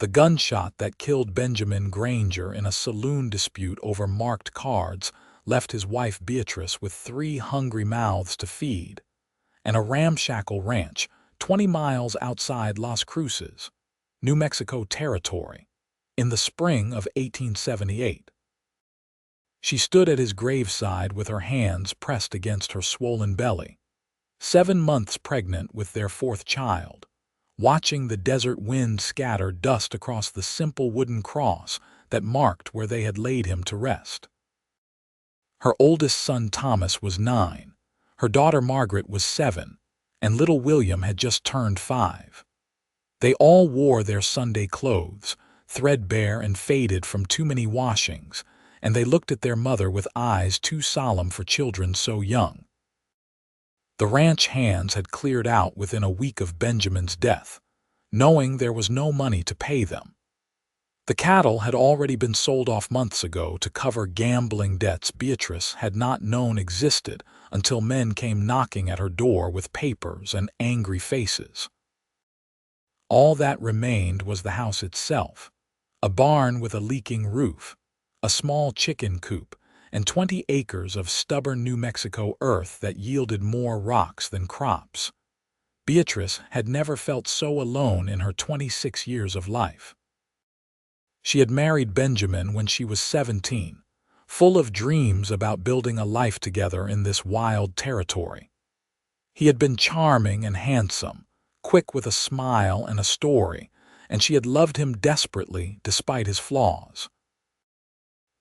The gunshot that killed Benjamin Granger in a saloon dispute over marked cards left his wife Beatrice with 3 hungry mouths to feed, and a ramshackle ranch 20 miles outside Las Cruces, New Mexico territory, in the spring of 1878. She stood at his graveside with her hands pressed against her swollen belly, 7 months pregnant with their 4th child, watching the desert wind scatter dust across the simple wooden cross that marked where they had laid him to rest. Her oldest son Thomas was 9, her daughter Margaret was 7, and little William had just turned 5. They all wore their Sunday clothes, threadbare and faded from too many washings, and they looked at their mother with eyes too solemn for children so young. The ranch hands had cleared out within a week of Benjamin's death, knowing there was no money to pay them. The cattle had already been sold off months ago to cover gambling debts Beatrice had not known existed until men came knocking at her door with papers and angry faces. All that remained was the house itself, a barn with a leaking roof, a small chicken coop, and 20 acres of stubborn New Mexico earth that yielded more rocks than crops. Beatrice had never felt so alone in her 26 years of life. She had married Benjamin when she was 17, full of dreams about building a life together in this wild territory. He had been charming and handsome, quick with a smile and a story, and she had loved him desperately despite his flaws.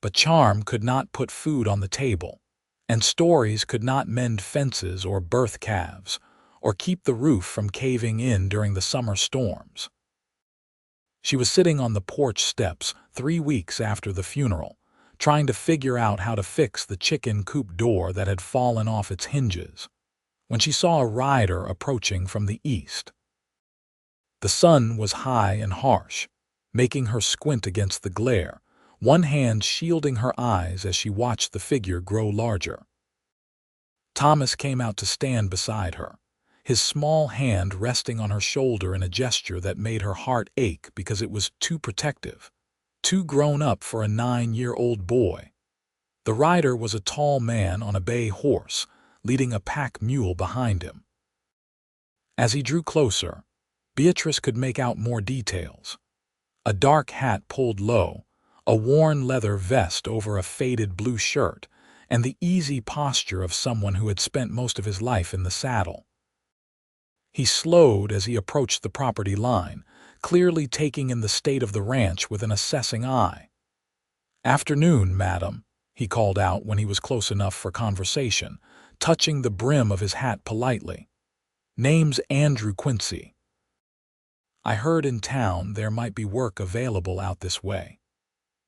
But charm could not put food on the table, and stories could not mend fences or birth calves, or keep the roof from caving in during the summer storms. She was sitting on the porch steps 3 weeks after the funeral, trying to figure out how to fix the chicken coop door that had fallen off its hinges, when she saw a rider approaching from the east. The sun was high and harsh, making her squint against the glare, one hand shielding her eyes as she watched the figure grow larger. Thomas came out to stand beside her, his small hand resting on her shoulder in a gesture that made her heart ache because it was too protective, too grown up for a 9-year-old boy. The rider was a tall man on a bay horse, leading a pack mule behind him. As he drew closer, Beatrice could make out more details. A dark hat pulled low, a worn leather vest over a faded blue shirt, and the easy posture of someone who had spent most of his life in the saddle. He slowed as he approached the property line, clearly taking in the state of the ranch with an assessing eye. "Afternoon, madam," he called out when he was close enough for conversation, touching the brim of his hat politely. "Name's Andrew Quincy. I heard in town there might be work available out this way."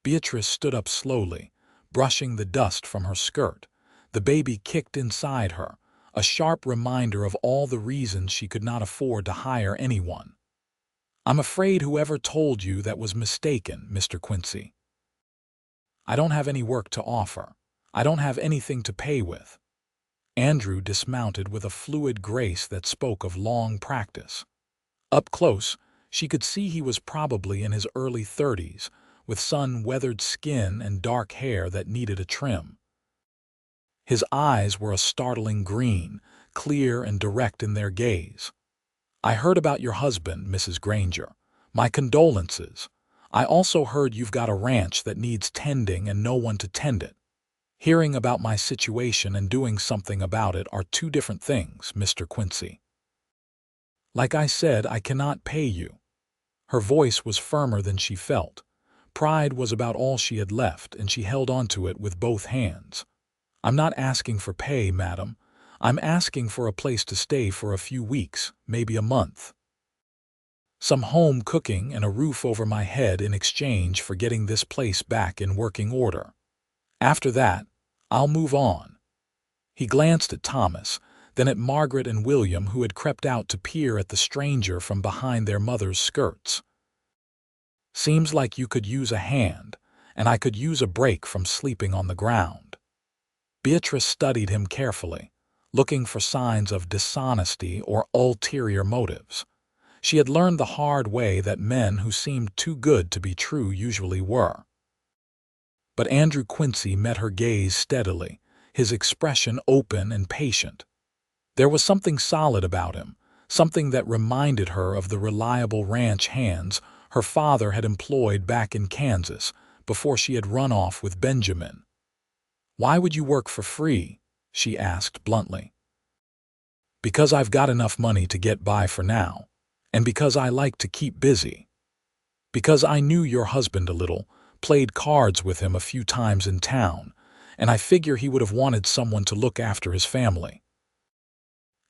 Beatrice stood up slowly, brushing the dust from her skirt. The baby kicked inside her, a sharp reminder of all the reasons she could not afford to hire anyone. "I'm afraid whoever told you that was mistaken, Mr. Quincy. I don't have any work to offer. I don't have anything to pay with." Andrew dismounted with a fluid grace that spoke of long practice. Up close, she could see he was probably in his early 30s, with sun-weathered skin and dark hair that needed a trim. His eyes were a startling green, clear and direct in their gaze. "I heard about your husband, Mrs. Granger. My condolences. I also heard you've got a ranch that needs tending and no one to tend it. Hearing about my situation and doing something about it are 2 different things, Mr. Quincy. Like I said, I cannot pay you." Her voice was firmer than she felt. Pride was about all she had left, and she held onto it with both hands. "I'm not asking for pay, madam. I'm asking for a place to stay for a few weeks, maybe a month. Some home cooking and a roof over my head in exchange for getting this place back in working order. After that, I'll move on." He glanced at Thomas, then at Margaret and William, who had crept out to peer at the stranger from behind their mother's skirts. "Seems like you could use a hand, and I could use a break from sleeping on the ground." Beatrice studied him carefully, looking for signs of dishonesty or ulterior motives. She had learned the hard way that men who seemed too good to be true usually were. But Andrew Quincy met her gaze steadily, his expression open and patient. There was something solid about him, something that reminded her of the reliable ranch hands her father had employed back in Kansas before she had run off with Benjamin. "Why would you work for free?" she asked bluntly. "Because I've got enough money to get by for now, and because I like to keep busy. Because I knew your husband a little, played cards with him a few times in town, and I figure he would have wanted someone to look after his family."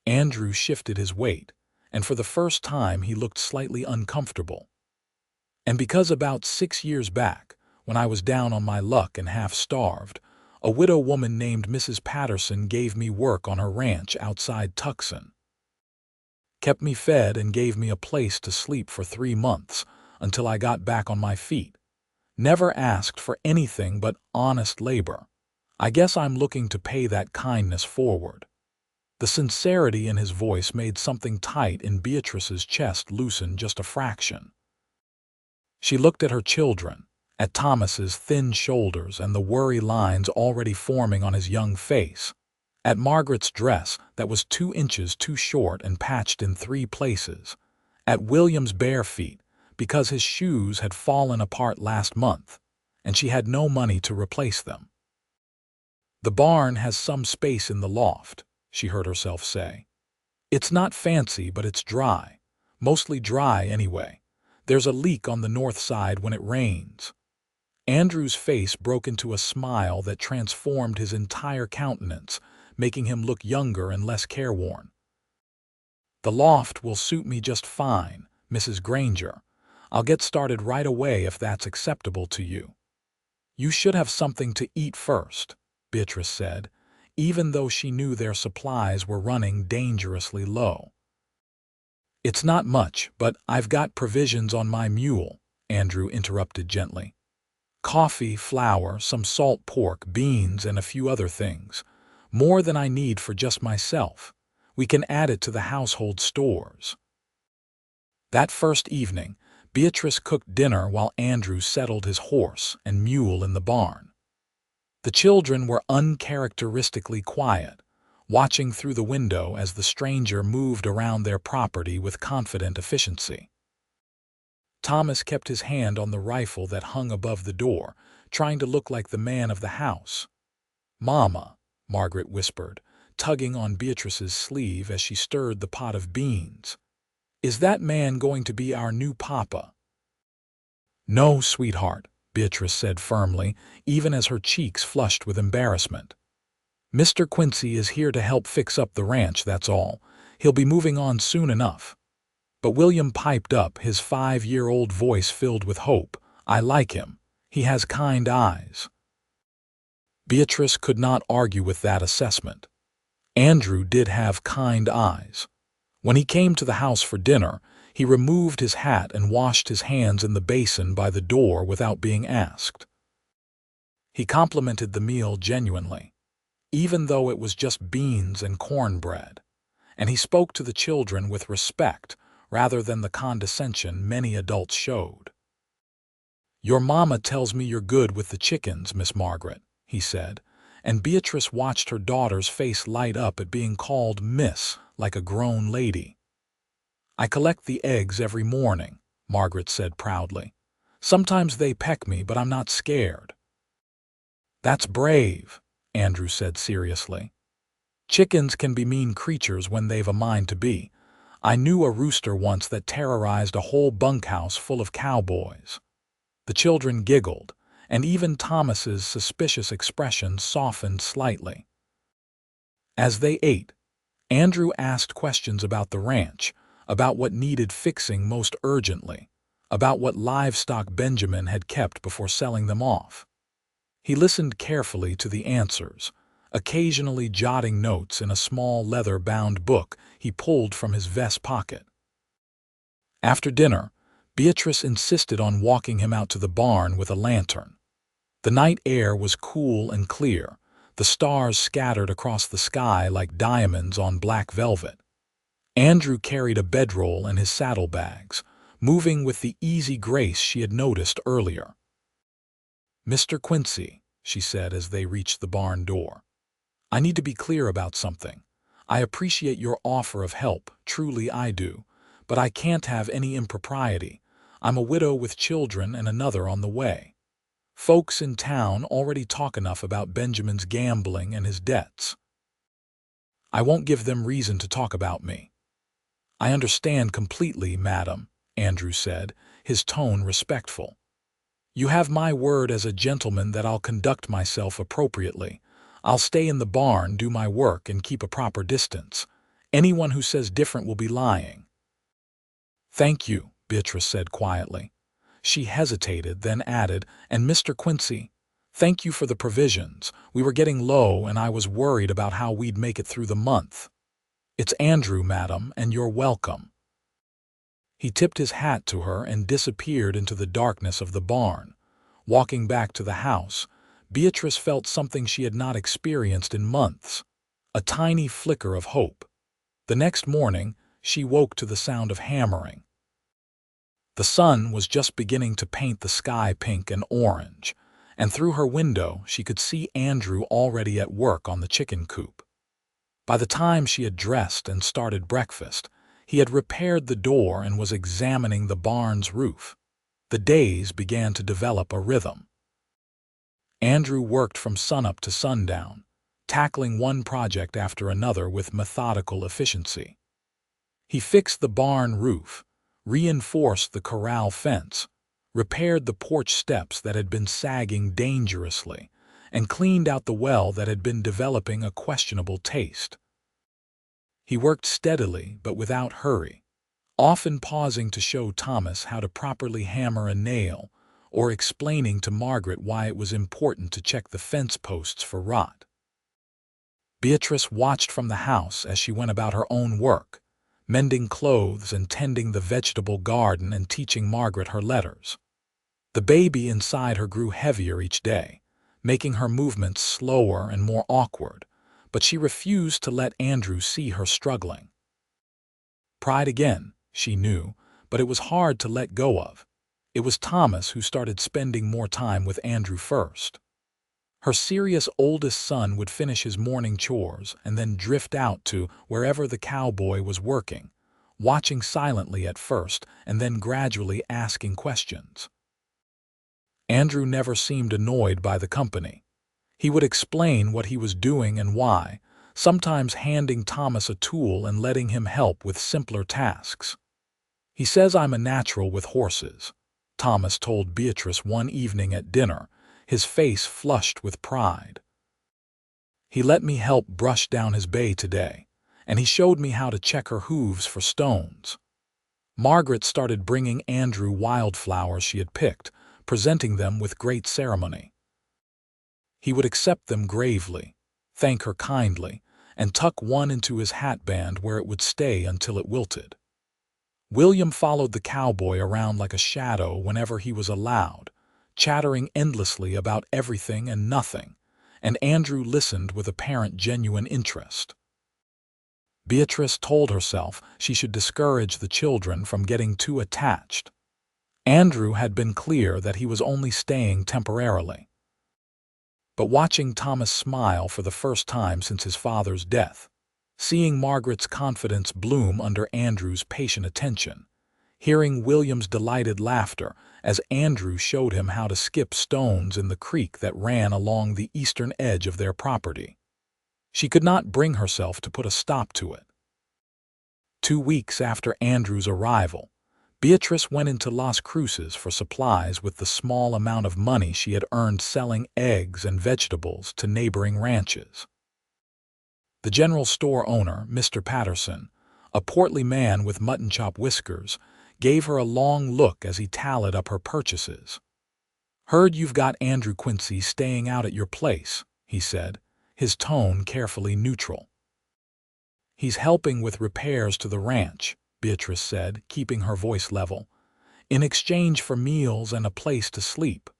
Andrew shifted his weight, and for the first time he looked slightly uncomfortable. "And because about 6 years back, when I was down on my luck and half-starved, a widow woman named Mrs. Patterson gave me work on her ranch outside Tucson. Kept me fed and gave me a place to sleep for 3 months until I got back on my feet. Never asked for anything but honest labor. I guess I'm looking to pay that kindness forward." The sincerity in his voice made something tight in Beatrice's chest loosen just a fraction. She looked at her children, at Thomas's thin shoulders and the worry lines already forming on his young face, at Margaret's dress that was 2 inches too short and patched in 3 places, at William's bare feet because his shoes had fallen apart last month, and she had no money to replace them. "The barn has some space in the loft," she heard herself say. "It's not fancy, but it's dry. Mostly dry anyway. There's a leak on the north side when it rains." Andrew's face broke into a smile that transformed his entire countenance, making him look younger and less careworn. "The loft will suit me just fine, Mrs. Granger. I'll get started right away if that's acceptable to you." "You should have something to eat first," Beatrice said, even though she knew their supplies were running dangerously low. "It's not much, but I've got provisions on my mule," Andrew interrupted gently. "Coffee, flour, some salt pork, beans, and a few other things. More than I need for just myself. We can add it to the household stores." That first evening, Beatrice cooked dinner while Andrew settled his horse and mule in the barn. The children were uncharacteristically quiet, watching through the window as the stranger moved around their property with confident efficiency. Thomas kept his hand on the rifle that hung above the door, trying to look like the man of the house. "Mama," Margaret whispered, tugging on Beatrice's sleeve as she stirred the pot of beans. "Is that man going to be our new papa?" "No, sweetheart," Beatrice said firmly, even as her cheeks flushed with embarrassment. "Mr. Quincy is here to help fix up the ranch, that's all. He'll be moving on soon enough." But William piped up, his 5-year-old voice filled with hope. "I like him. He has kind eyes." Beatrice could not argue with that assessment. Andrew did have kind eyes. When he came to the house for dinner, he removed his hat and washed his hands in the basin by the door without being asked. He complimented the meal genuinely, even though it was just beans and cornbread, and he spoke to the children with respect rather than the condescension many adults showed. "Your mama tells me you're good with the chickens, Miss Margaret," he said, and Beatrice watched her daughter's face light up at being called Miss like a grown lady. "I collect the eggs every morning," Margaret said proudly. "Sometimes they peck me, but I'm not scared." "That's brave," Andrew said seriously. "Chickens can be mean creatures when they've a mind to be. I knew a rooster once that terrorized a whole bunkhouse full of cowboys." The children giggled, and even Thomas's suspicious expression softened slightly. As they ate, Andrew asked questions about the ranch, about what needed fixing most urgently, about what livestock Benjamin had kept before selling them off. He listened carefully to the answers, occasionally jotting notes in a small leather-bound book he pulled from his vest pocket. After dinner, Beatrice insisted on walking him out to the barn with a lantern. The night air was cool and clear, the stars scattered across the sky like diamonds on black velvet. Andrew carried a bedroll and his saddlebags, moving with the easy grace she had noticed earlier. "Mr. Quincy," she said as they reached the barn door, "I need to be clear about something. I appreciate your offer of help, truly I do, but I can't have any impropriety. I'm a widow with children and another on the way. Folks in town already talk enough about Benjamin's gambling and his debts. I won't give them reason to talk about me." "I understand completely, madam," Andrew said, his tone respectful. "You have my word as a gentleman that I'll conduct myself appropriately. I'll stay in the barn, do my work, and keep a proper distance. Anyone who says different will be lying." "Thank you," Beatrice said quietly. She hesitated, then added, "And Mr. Quincy, thank you for the provisions. We were getting low and I was worried about how we'd make it through the month." "It's Andrew, madam, and you're welcome." He tipped his hat to her and disappeared into the darkness of the barn. Walking back to the house, Beatrice felt something she had not experienced in months, a tiny flicker of hope. The next morning, she woke to the sound of hammering. The sun was just beginning to paint the sky pink and orange, and through her window she could see Andrew already at work on the chicken coop. By the time she had dressed and started breakfast, he had repaired the door and was examining the barn's roof. The days began to develop a rhythm. Andrew worked from sunup to sundown, tackling one project after another with methodical efficiency. He fixed the barn roof, reinforced the corral fence, repaired the porch steps that had been sagging dangerously, and cleaned out the well that had been developing a questionable taste. He worked steadily but without hurry, often pausing to show Thomas how to properly hammer a nail or explaining to Margaret why it was important to check the fence posts for rot. Beatrice watched from the house as she went about her own work, mending clothes and tending the vegetable garden and teaching Margaret her letters. The baby inside her grew heavier each day, making her movements slower and more awkward, but she refused to let Andrew see her struggling. Pride again, she knew, but it was hard to let go of. It was Thomas who started spending more time with Andrew first. Her serious oldest son would finish his morning chores and then drift out to wherever the cowboy was working, watching silently at first and then gradually asking questions. Andrew never seemed annoyed by the company. He would explain what he was doing and why, sometimes handing Thomas a tool and letting him help with simpler tasks. "He says I'm a natural with horses," Thomas told Beatrice one evening at dinner, his face flushed with pride. "He let me help brush down his bay today, and he showed me how to check her hooves for stones." Margaret started bringing Andrew wildflowers she had picked, presenting them with great ceremony. He would accept them gravely, thank her kindly, and tuck one into his hatband where it would stay until it wilted. William followed the cowboy around like a shadow whenever he was allowed, chattering endlessly about everything and nothing, and Andrew listened with apparent genuine interest. Beatrice told herself she should discourage the children from getting too attached. Andrew had been clear that he was only staying temporarily. But watching Thomas smile for the first time since his father's death, seeing Margaret's confidence bloom under Andrew's patient attention, hearing William's delighted laughter as Andrew showed him how to skip stones in the creek that ran along the eastern edge of their property, she could not bring herself to put a stop to it. 2 weeks after Andrew's arrival, Beatrice went into Las Cruces for supplies with the small amount of money she had earned selling eggs and vegetables to neighboring ranches. The general store owner, Mr. Patterson, a portly man with mutton chop whiskers, gave her a long look as he tallied up her purchases. "Heard you've got Andrew Quincy staying out at your place," he said, his tone carefully neutral. "He's helping with repairs to the ranch," Beatrice said, keeping her voice level, "in exchange for meals and a place to sleep."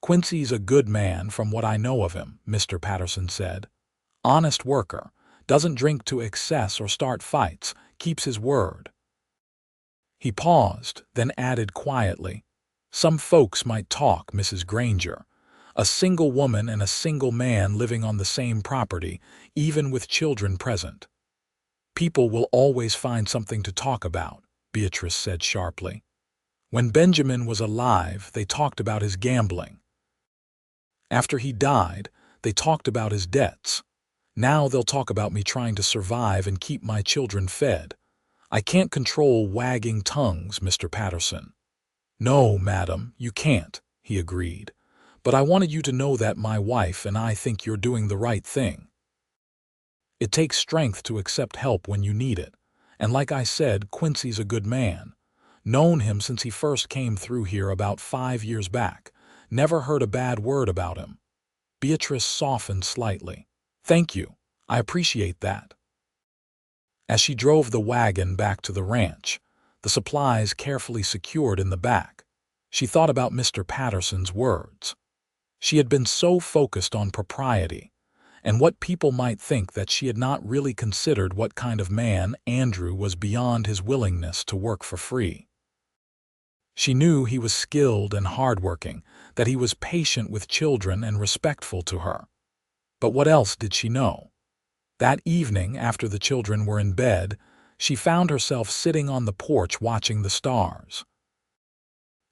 "Quincy's a good man from what I know of him," Mr. Patterson said. "Honest worker, doesn't drink to excess or start fights, keeps his word." He paused, then added quietly, "Some folks might talk, Mrs. Granger. A single woman and a single man living on the same property, even with children present." "People will always find something to talk about," Beatrice said sharply. "When Benjamin was alive, they talked about his gambling. After he died, they talked about his debts. Now they'll talk about me trying to survive and keep my children fed. I can't control wagging tongues, Mr. Patterson." "No, madam, you can't," he agreed. "But I wanted you to know that my wife and I think you're doing the right thing. It takes strength to accept help when you need it. And like I said, Quincy's a good man. Known him since he first came through here about 5 years back. Never heard a bad word about him." Beatrice softened slightly. "Thank you. I appreciate that." As she drove the wagon back to the ranch, the supplies carefully secured in the back, she thought about Mr. Patterson's words. She had been so focused on propriety and what people might think that she had not really considered what kind of man Andrew was beyond his willingness to work for free. She knew he was skilled and hardworking, that he was patient with children and respectful to her. But what else did she know? That evening, after the children were in bed, she found herself sitting on the porch watching the stars.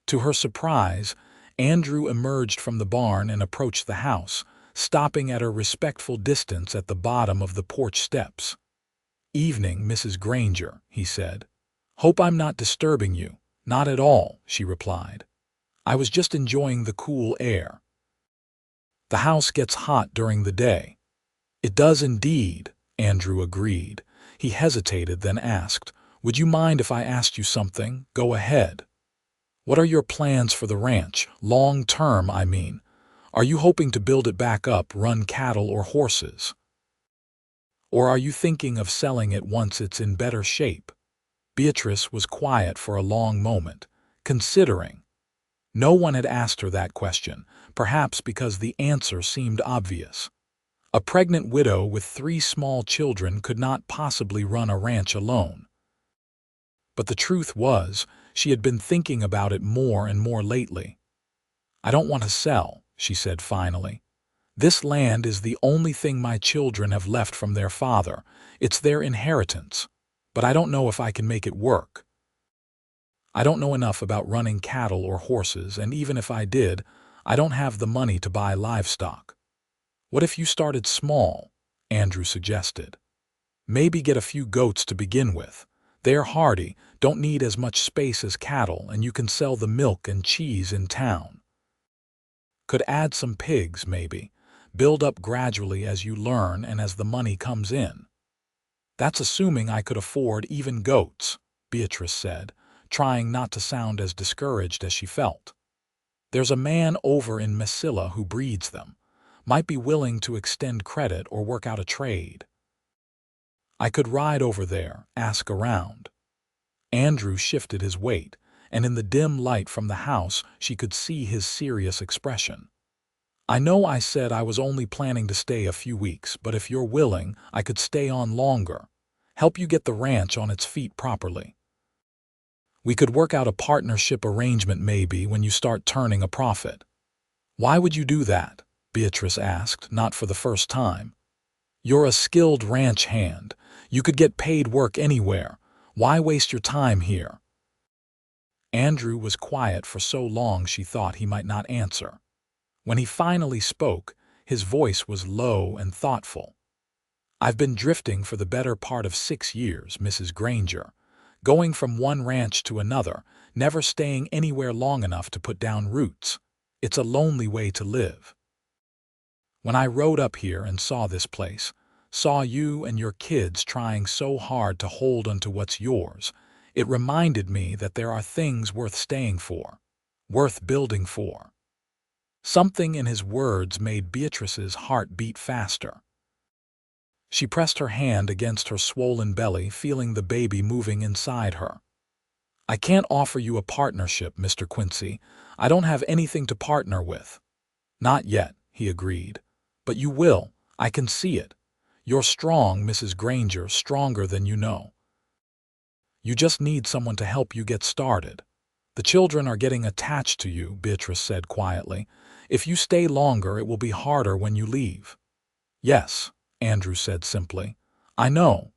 To her surprise, Andrew emerged from the barn and approached the house, stopping at a respectful distance at the bottom of the porch steps. "Evening, Mrs. Granger," he said. "Hope I'm not disturbing you." "Not at all," she replied. "I was just enjoying the cool air." "The house gets hot during the day." "It does indeed," Andrew agreed. He hesitated, then asked, "Would you mind if I asked you something?" "Go ahead." "What are your plans for the ranch? Long term, I mean. Are you hoping to build it back up, run cattle or horses? Or are you thinking of selling it once it's in better shape?" Beatrice was quiet for a long moment, considering. No one had asked her that question, perhaps because the answer seemed obvious. A pregnant widow with 3 small children could not possibly run a ranch alone. But the truth was, she had been thinking about it more and more lately. "I don't want to sell," she said finally. "This land is the only thing my children have left from their father. It's their inheritance. But I don't know if I can make it work. I don't know enough about running cattle or horses, and even if I did, I don't have the money to buy livestock." "What if you started small?" Andrew suggested. "Maybe get a few goats to begin with. They're hardy, don't need as much space as cattle, and you can sell the milk and cheese in town. Could add some pigs, maybe. Build up gradually as you learn and as the money comes in." "That's assuming I could afford even goats," Beatrice said, trying not to sound as discouraged as she felt. "There's a man over in Mesilla who breeds them. Might be willing to extend credit or work out a trade. I could ride over there, ask around." Andrew shifted his weight, and in the dim light from the house she could see his serious expression. "I know I said I was only planning to stay a few weeks, but if you're willing, I could stay on longer. Help you get the ranch on its feet properly. We could work out a partnership arrangement maybe when you start turning a profit." "Why would you do that?" Beatrice asked, not for the first time. "You're a skilled ranch hand. You could get paid work anywhere. Why waste your time here?" Andrew was quiet for so long she thought he might not answer. When he finally spoke, his voice was low and thoughtful. "I've been drifting for the better part of 6 years, Mrs. Granger, going from one ranch to another, never staying anywhere long enough to put down roots. It's a lonely way to live. When I rode up here and saw this place, saw you and your kids trying so hard to hold onto what's yours, it reminded me that there are things worth staying for, worth building for." Something in his words made Beatrice's heart beat faster. She pressed her hand against her swollen belly, feeling the baby moving inside her. "I can't offer you a partnership, Mr. Quincy. I don't have anything to partner with." "Not yet," he agreed. "But you will. I can see it. You're strong, Mrs. Granger, stronger than you know." You just need someone to help you get started. The children are getting attached to you, Beatrice said quietly. If you stay longer, it will be harder when you leave. Yes, Andrew said simply. I know.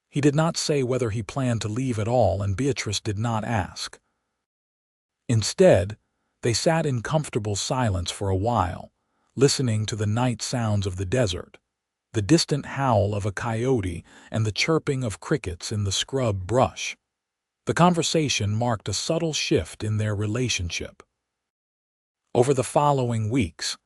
He did not say whether he planned to leave at all, and Beatrice did not ask. Instead, they sat in comfortable silence for a while, listening to the night sounds of the desert, the distant howl of a coyote and the chirping of crickets in the scrub brush. The conversation marked a subtle shift in their relationship. Over the following weeks,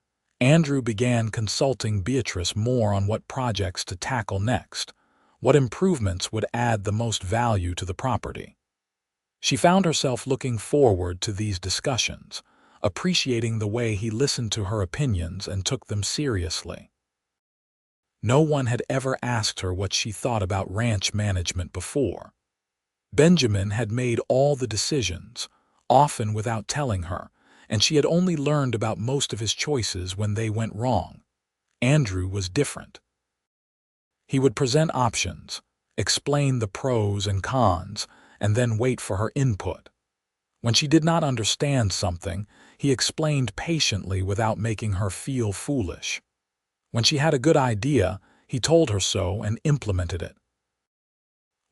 Andrew began consulting Beatrice more on what projects to tackle next, what improvements would add the most value to the property. She found herself looking forward to these discussions, appreciating the way he listened to her opinions and took them seriously. No one had ever asked her what she thought about ranch management before. Benjamin had made all the decisions, often without telling her, and she had only learned about most of his choices when they went wrong. Andrew was different. He would present options, explain the pros and cons, and then wait for her input. When she did not understand something, he explained patiently without making her feel foolish. When she had a good idea, he told her so and implemented it.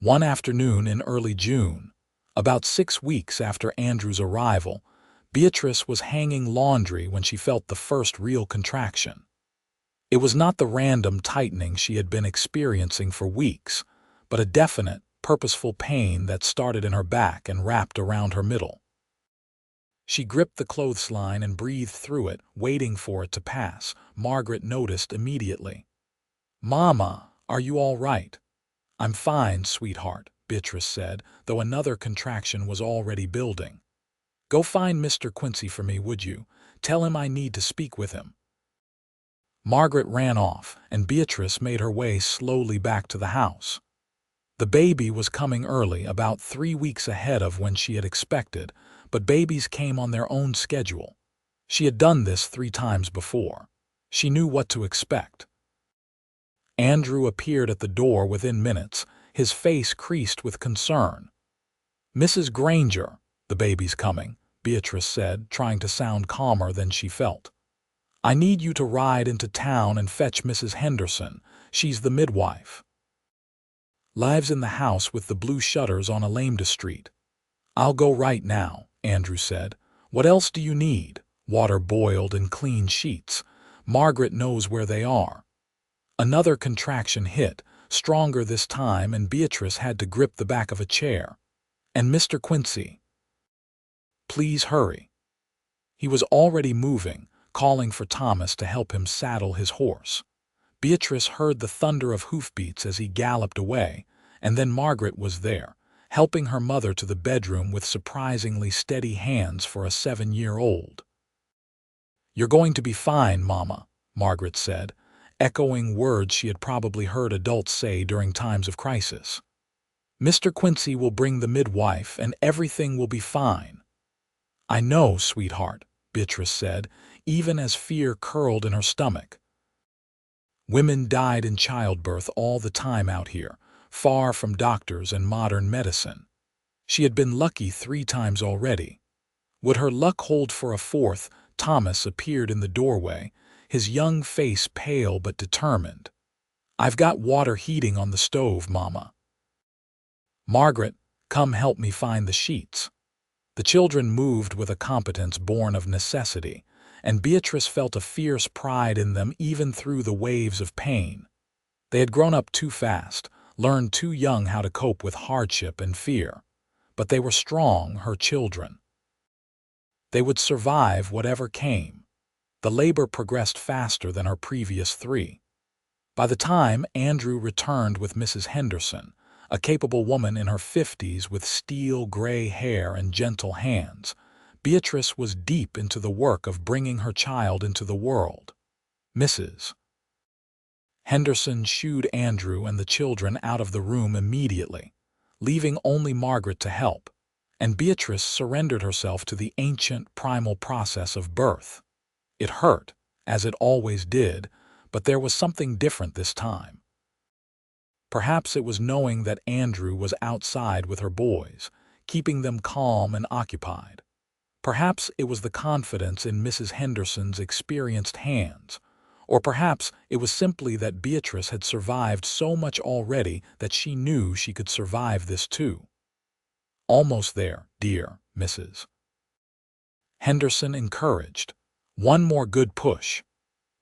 One afternoon in early June, about 6 weeks after Andrew's arrival, Beatrice was hanging laundry when she felt the first real contraction. It was not the random tightening she had been experiencing for weeks, but a definite, purposeful pain that started in her back and wrapped around her middle. She gripped the clothesline and breathed through it, waiting for it to pass. Margaret noticed immediately. "Mama, are you all right?" "I'm fine, sweetheart," Beatrice said, though another contraction was already building. "Go find Mr. Quincy for me, would you? Tell him I need to speak with him." Margaret ran off, and Beatrice made her way slowly back to the house. The baby was coming early, about 3 weeks ahead of when she had expected, but babies came on their own schedule. She had done this 3 times before. She knew what to expect. Andrew appeared at the door within minutes, his face creased with concern. "Mrs. Granger, the baby's coming," Beatrice said, trying to sound calmer than she felt. "I need you to ride into town and fetch Mrs. Henderson. She's the midwife. Lives in the house with the blue shutters on Alameda Street." "I'll go right now," Andrew said. "What else do you need?" "Water boiled and clean sheets. Margaret knows where they are." Another contraction hit, stronger this time, and Beatrice had to grip the back of a chair. "And Mr. Quincy, please hurry." He was already moving, calling for Thomas to help him saddle his horse. Beatrice heard the thunder of hoofbeats as he galloped away, and then Margaret was there, helping her mother to the bedroom with surprisingly steady hands for a 7-year-old. "You're going to be fine, Mama," Margaret said, echoing words she had probably heard adults say during times of crisis. "Mr. Quincy will bring the midwife, and everything will be fine." "I know, sweetheart," Beatrice said, even as fear curled in her stomach. Women died in childbirth all the time out here, far from doctors and modern medicine. She had been lucky 3 times already. Would her luck hold for a 4th? Thomas appeared in the doorway, his young face pale but determined. "I've got water heating on the stove, Mama." "Margaret, come help me find the sheets." The children moved with a competence born of necessity, and Beatrice felt a fierce pride in them even through the waves of pain. They had grown up too fast, learned too young how to cope with hardship and fear. But they were strong, her children. They would survive whatever came. The labor progressed faster than her previous 3. By the time Andrew returned with Mrs. Henderson, a capable woman in her 50s with steel gray hair and gentle hands, Beatrice was deep into the work of bringing her child into the world. Mrs. Henderson shooed Andrew and the children out of the room immediately, leaving only Margaret to help, and Beatrice surrendered herself to the ancient, primal process of birth. It hurt, as it always did, but there was something different this time. Perhaps it was knowing that Andrew was outside with her boys, keeping them calm and occupied. Perhaps it was the confidence in Mrs. Henderson's experienced hands, or perhaps it was simply that Beatrice had survived so much already that she knew she could survive this too. "Almost there, dear Mrs. Henderson encouraged. "One more good push."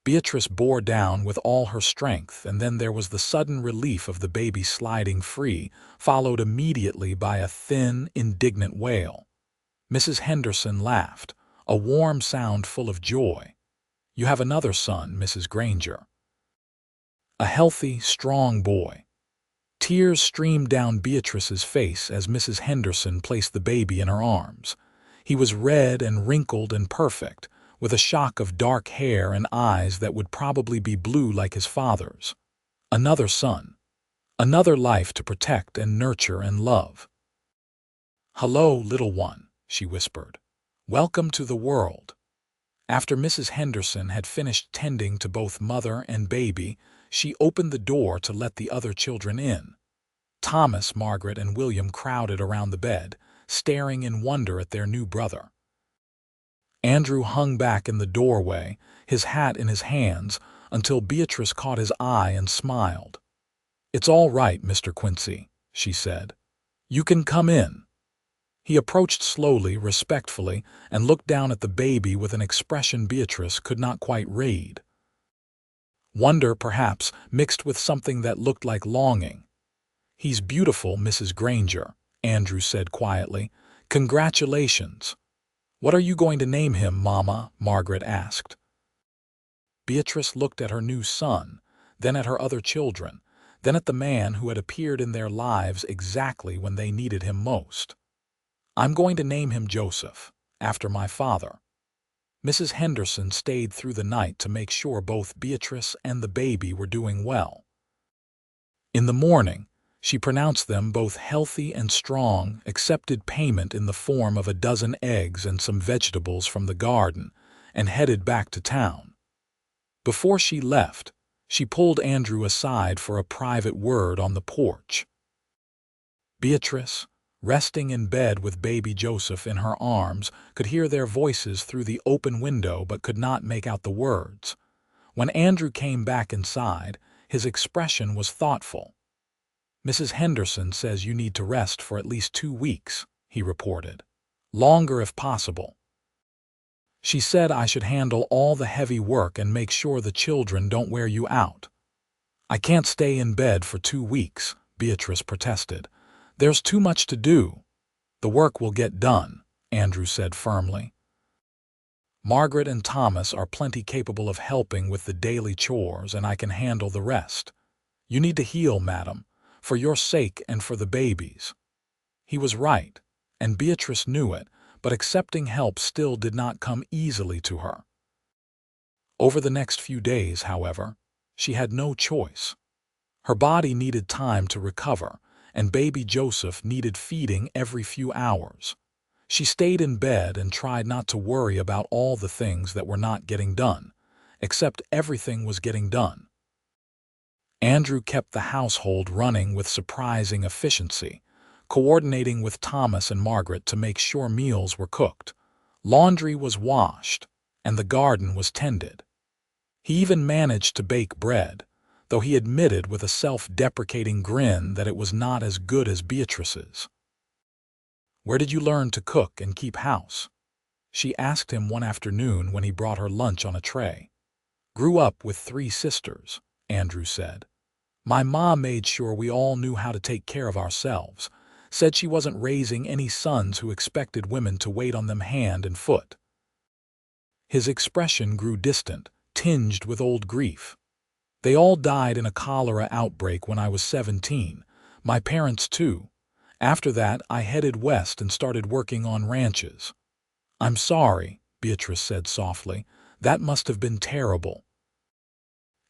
Beatrice bore down with all her strength, and then there was the sudden relief of the baby sliding free, followed immediately by a thin, indignant wail. Mrs. Henderson laughed, a warm sound full of joy. "You have another son, Mrs. Granger." A healthy, strong boy. Tears streamed down Beatrice's face as Mrs. Henderson placed the baby in her arms. He was red and wrinkled and perfect, with a shock of dark hair and eyes that would probably be blue like his father's. Another son. Another life to protect and nurture and love. "Hello, little one," she whispered. "Welcome to the world." After Mrs. Henderson had finished tending to both mother and baby, she opened the door to let the other children in. Thomas, Margaret, and William crowded around the bed, staring in wonder at their new brother. Andrew hung back in the doorway, his hat in his hands, until Beatrice caught his eye and smiled. "It's all right, Mr. Quincy," she said. "You can come in." He approached slowly, respectfully, and looked down at the baby with an expression Beatrice could not quite read. Wonder, perhaps, mixed with something that looked like longing. "He's beautiful, Mrs. Granger," Andrew said quietly. "Congratulations." "What are you going to name him, Mama?" Margaret asked. Beatrice looked at her new son, then at her other children, then at the man who had appeared in their lives exactly when they needed him most. "I'm going to name him Joseph, after my father." Mrs. Henderson stayed through the night to make sure both Beatrice and the baby were doing well. In the morning, she pronounced them both healthy and strong, accepted payment in the form of a dozen eggs and some vegetables from the garden, and headed back to town. Before she left, she pulled Andrew aside for a private word on the porch. Beatrice, resting in bed with baby Joseph in her arms, could hear their voices through the open window but could not make out the words. When Andrew came back inside, his expression was thoughtful. "Mrs. Henderson says you need to rest for at least 2 weeks," he reported. "Longer if possible. She said I should handle all the heavy work and make sure the children don't wear you out." "I can't stay in bed for 2 weeks," Beatrice protested. "There's too much to do." "The work will get done," Andrew said firmly. "Margaret and Thomas are plenty capable of helping with the daily chores, and I can handle the rest. You need to heal, madam, for your sake and for the babies." He was right, and Beatrice knew it, but accepting help still did not come easily to her. Over the next few days, however, she had no choice. Her body needed time to recover, and baby Joseph needed feeding every few hours. She stayed in bed and tried not to worry about all the things that were not getting done, except everything was getting done. Andrew kept the household running with surprising efficiency, coordinating with Thomas and Margaret to make sure meals were cooked, laundry was washed, and the garden was tended. He even managed to bake bread, though he admitted with a self-deprecating grin that it was not as good as Beatrice's. "Where did you learn to cook and keep house?" she asked him one afternoon when he brought her lunch on a tray. "Grew up with 3 sisters," Andrew said. "My mom made sure we all knew how to take care of ourselves, said she wasn't raising any sons who expected women to wait on them hand and foot." His expression grew distant, tinged with old grief. "They all died in a cholera outbreak when I was 17, my parents too. After that, I headed west and started working on ranches." "I'm sorry," Beatrice said softly. "That must have been terrible."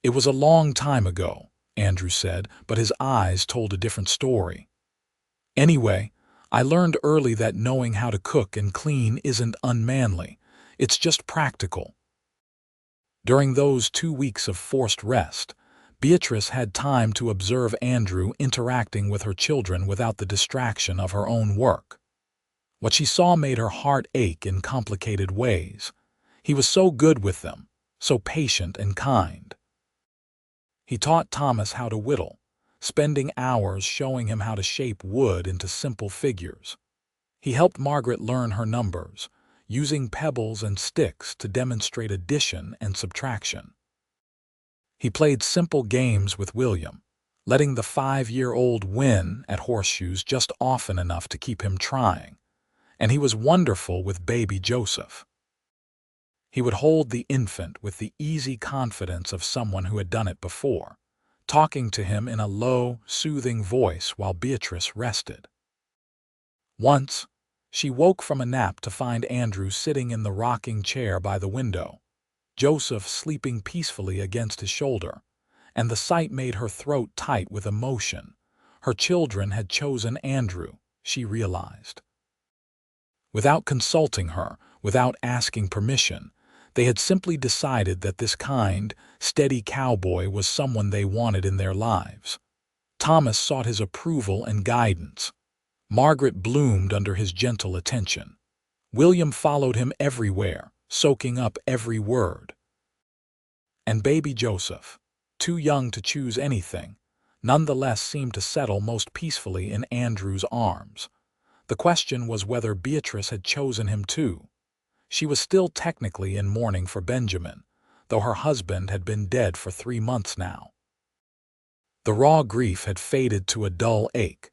"It was a long time ago," Andrew said, but his eyes told a different story. "Anyway, I learned early that knowing how to cook and clean isn't unmanly. It's just practical." During those 2 weeks of forced rest, Beatrice had time to observe Andrew interacting with her children without the distraction of her own work. What she saw made her heart ache in complicated ways. He was so good with them, so patient and kind. He taught Thomas how to whittle, spending hours showing him how to shape wood into simple figures. He helped Margaret learn her numbers, using pebbles and sticks to demonstrate addition and subtraction. He played simple games with William, letting the 5-year-old win at horseshoes just often enough to keep him trying, and he was wonderful with baby Joseph. He would hold the infant with the easy confidence of someone who had done it before, talking to him in a low, soothing voice while Beatrice rested. Once, she woke from a nap to find Andrew sitting in the rocking chair by the window, Joseph sleeping peacefully against his shoulder, and the sight made her throat tight with emotion. Her children had chosen Andrew, she realized. Without consulting her, without asking permission, they had simply decided that this kind, steady cowboy was someone they wanted in their lives. Thomas sought his approval and guidance. Margaret bloomed under his gentle attention. William followed him everywhere, soaking up every word. And baby Joseph, too young to choose anything, nonetheless seemed to settle most peacefully in Andrew's arms. The question was whether Beatrice had chosen him too. She was still technically in mourning for Benjamin, though her husband had been dead for 3 months now. The raw grief had faded to a dull ache,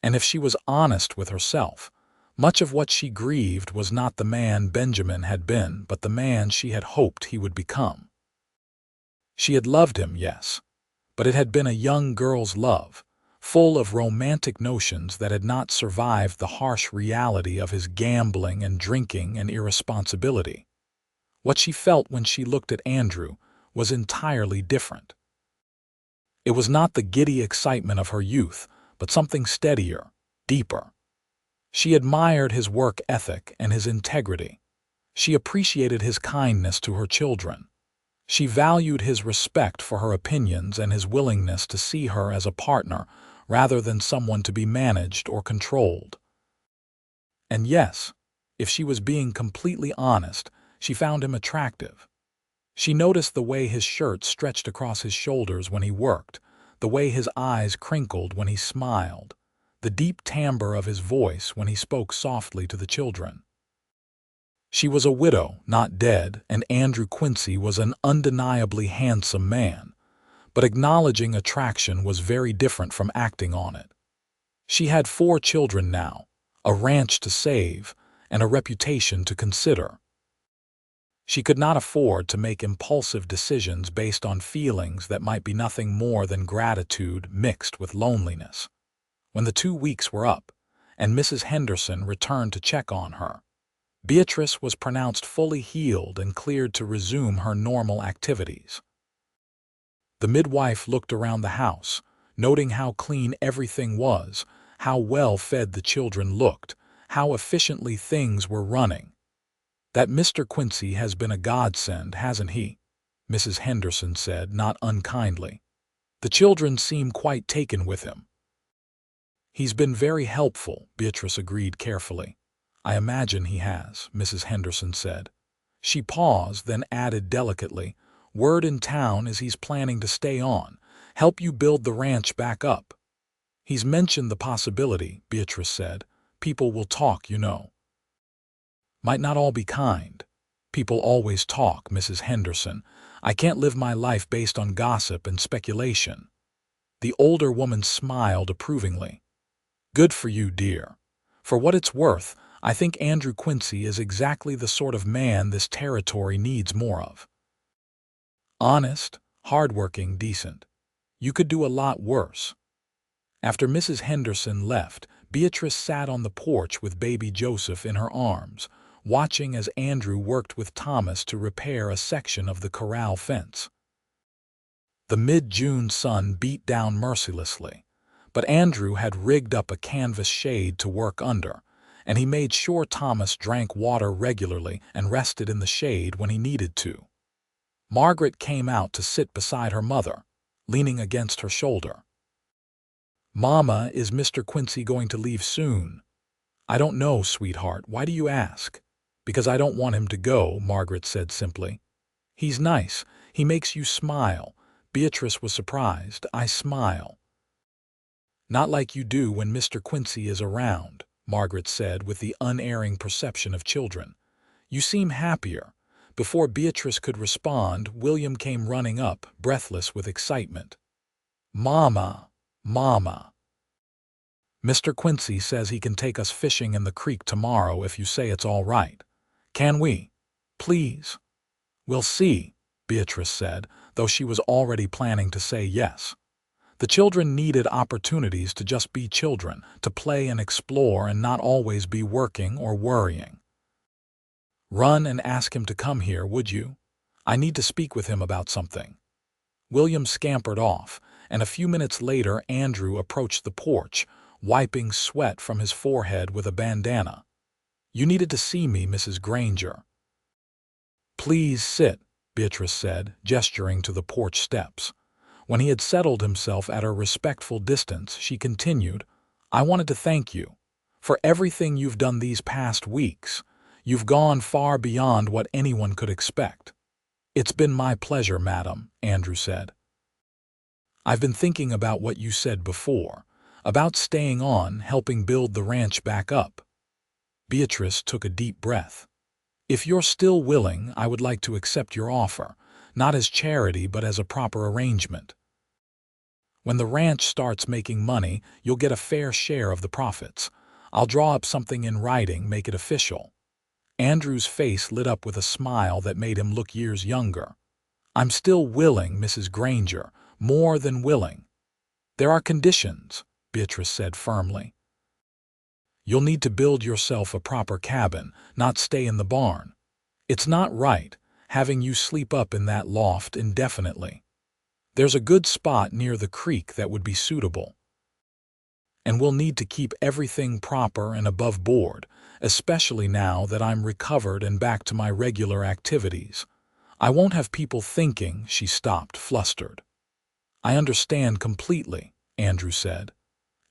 and if she was honest with herself, much of what she grieved was not the man Benjamin had been, but the man she had hoped he would become. She had loved him, yes, but it had been a young girl's love, full of romantic notions that had not survived the harsh reality of his gambling and drinking and irresponsibility. What she felt when she looked at Andrew was entirely different. It was not the giddy excitement of her youth, but something steadier, deeper. She admired his work ethic and his integrity. She appreciated his kindness to her children. She valued his respect for her opinions and his willingness to see her as a partner rather than someone to be managed or controlled. And yes, if she was being completely honest, she found him attractive. She noticed the way his shirt stretched across his shoulders when he worked, the way his eyes crinkled when he smiled, the deep timbre of his voice when he spoke softly to the children. She was a widow, not dead, and Andrew Quincy was an undeniably handsome man, but acknowledging attraction was very different from acting on it. She had 4 children now, a ranch to save, and a reputation to consider. She could not afford to make impulsive decisions based on feelings that might be nothing more than gratitude mixed with loneliness. When the 2 weeks were up, and Mrs. Henderson returned to check on her, Beatrice was pronounced fully healed and cleared to resume her normal activities. The midwife looked around the house, noting how clean everything was, how well fed the children looked, how efficiently things were running. "That Mr. Quincy has been a godsend, hasn't he?" Mrs. Henderson said, not unkindly. "The children seem quite taken with him." "He's been very helpful," Beatrice agreed carefully. "I imagine he has," Mrs. Henderson said. She paused, then added delicately, "Word in town is he's planning to stay on, help you build the ranch back up." "He's mentioned the possibility," Beatrice said. "People will talk, you know." "Might not all be kind." "People always talk, Mrs. Henderson. I can't live my life based on gossip and speculation." The older woman smiled approvingly. "Good for you, dear. For what it's worth, I think Andrew Quincy is exactly the sort of man this territory needs more of. Honest, hardworking, decent. You could do a lot worse." After Mrs. Henderson left, Beatrice sat on the porch with baby Joseph in her arms, watching as Andrew worked with Thomas to repair a section of the corral fence. The mid-June sun beat down mercilessly, but Andrew had rigged up a canvas shade to work under, and he made sure Thomas drank water regularly and rested in the shade when he needed to. Margaret came out to sit beside her mother, leaning against her shoulder. "Mama, is Mr. Quincy going to leave soon?" "I don't know, sweetheart. Why do you ask?" "Because I don't want him to go," Margaret said simply. "He's nice. He makes you smile." Beatrice was surprised. "I smile." "Not like you do when Mr. Quincy is around," Margaret said with the unerring perception of children. "You seem happier." Before Beatrice could respond, William came running up, breathless with excitement. "Mama! Mama! Mr. Quincy says he can take us fishing in the creek tomorrow if you say it's all right. Can we? Please?" "We'll see," Beatrice said, though she was already planning to say yes. The children needed opportunities to just be children, to play and explore and not always be working or worrying. "Run and ask him to come here, would you? I need to speak with him about something." William scampered off, and a few minutes later Andrew approached the porch, wiping sweat from his forehead with a bandana. "You needed to see me, Mrs. Granger." "Please sit," Beatrice said, gesturing to the porch steps. When he had settled himself at a respectful distance, she continued, "I wanted to thank you for everything you've done these past weeks. You've gone far beyond what anyone could expect." "It's been my pleasure, madam," Andrew said. "I've been thinking about what you said before, about staying on, helping build the ranch back up." Beatrice took a deep breath. "If you're still willing, I would like to accept your offer, not as charity but as a proper arrangement. When the ranch starts making money, you'll get a fair share of the profits. I'll draw up something in writing, make it official." Andrew's face lit up with a smile that made him look years younger. "I'm still willing, Mrs. Granger, more than willing." "There are conditions," Beatrice said firmly. "You'll need to build yourself a proper cabin, not stay in the barn. It's not right, having you sleep up in that loft indefinitely. There's a good spot near the creek that would be suitable. And we'll need to keep everything proper and above board, especially now that I'm recovered and back to my regular activities. I won't have people thinking," she stopped, flustered. "I understand completely," Andrew said.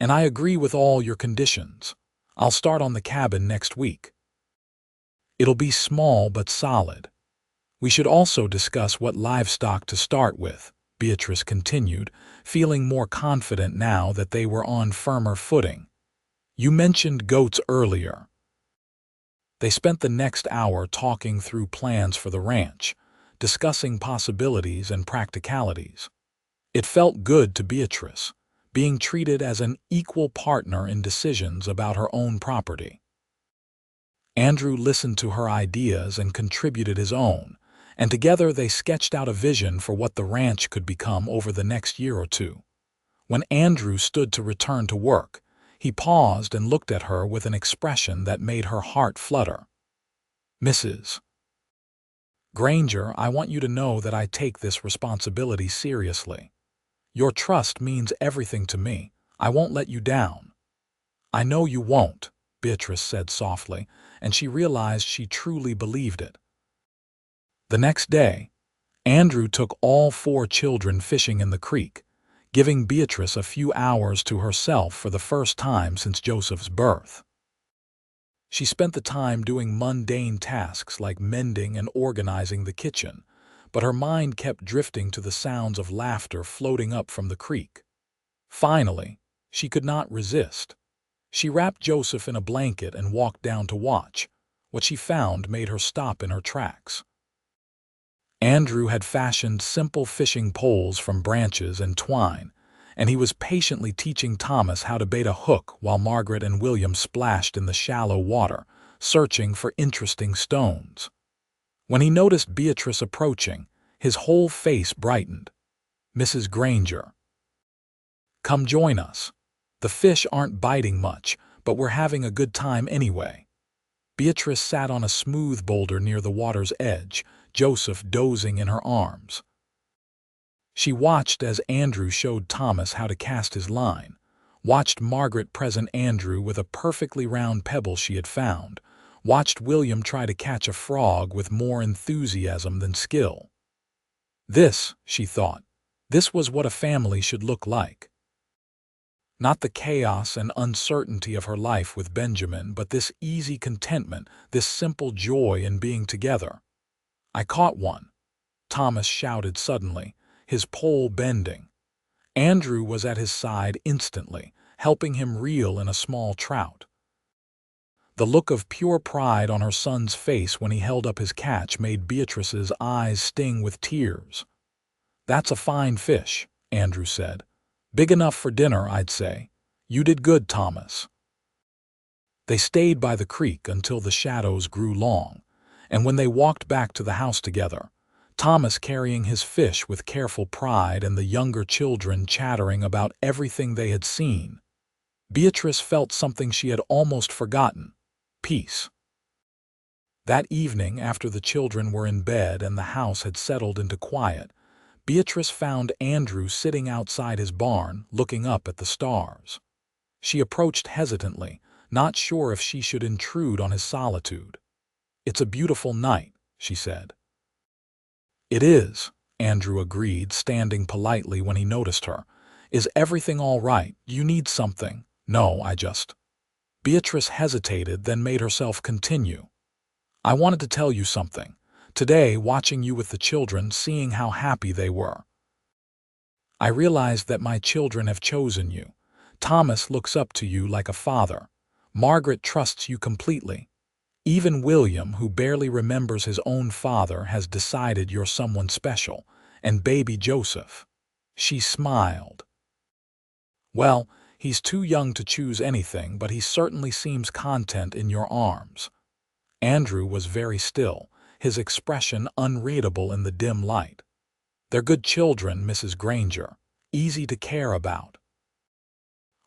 "And I agree with all your conditions. I'll start on the cabin next week. It'll be small but solid. We should also discuss what livestock to start with," Beatrice continued, feeling more confident now that they were on firmer footing. "You mentioned goats earlier." They spent the next hour talking through plans for the ranch, discussing possibilities and practicalities. It felt good to Beatrice, being treated as an equal partner in decisions about her own property. Andrew listened to her ideas and contributed his own, and together they sketched out a vision for what the ranch could become over the next year or two. When Andrew stood to return to work, he paused and looked at her with an expression that made her heart flutter. "Mrs. Granger, I want you to know that I take this responsibility seriously. Your trust means everything to me. I won't let you down." "I know you won't," Beatrice said softly, and she realized she truly believed it. The next day, Andrew took all 4 children fishing in the creek, giving Beatrice a few hours to herself for the first time since Joseph's birth. She spent the time doing mundane tasks like mending and organizing the kitchen, but her mind kept drifting to the sounds of laughter floating up from the creek. Finally, she could not resist. She wrapped Joseph in a blanket and walked down to watch. What she found made her stop in her tracks. Andrew had fashioned simple fishing poles from branches and twine, and he was patiently teaching Thomas how to bait a hook while Margaret and William splashed in the shallow water, searching for interesting stones. When he noticed Beatrice approaching, his whole face brightened. "Mrs. Granger, come join us. The fish aren't biting much, but we're having a good time anyway." Beatrice sat on a smooth boulder near the water's edge, Joseph dozing in her arms. She watched as Andrew showed Thomas how to cast his line, watched Margaret present Andrew with a perfectly round pebble she had found, watched William try to catch a frog with more enthusiasm than skill. This, she thought, This was what a family should look like. Not the chaos and uncertainty of her life with Benjamin, but this easy contentment, this simple joy in being together. "I caught one," Thomas shouted suddenly, his pole bending. Andrew was at his side instantly, helping him reel in a small trout. The look of pure pride on her son's face when he held up his catch made Beatrice's eyes sting with tears. "That's a fine fish," Andrew said. "Big enough for dinner, I'd say. You did good, Thomas." They stayed by the creek until the shadows grew long, and when they walked back to the house together, Thomas carrying his fish with careful pride and the younger children chattering about everything they had seen, Beatrice felt something she had almost forgotten: peace. That evening, after the children were in bed and the house had settled into quiet, Beatrice found Andrew sitting outside his barn, looking up at the stars. She approached hesitantly, not sure if she should intrude on his solitude. "It's a beautiful night," she said. "It is," Andrew agreed, standing politely when he noticed her. "Is everything all right? You need something?" "No, I just—" Beatrice hesitated, then made herself continue. "I wanted to tell you something. Today, watching you with the children, seeing how happy they were, I realized that my children have chosen you. Thomas looks up to you like a father. Margaret trusts you completely. Even William, who barely remembers his own father, has decided you're someone special. And baby Joseph." She smiled. "Well, he's too young to choose anything, but he certainly seems content in your arms." Andrew was very still, his expression unreadable in the dim light. "They're good children, Mrs. Granger, easy to care about.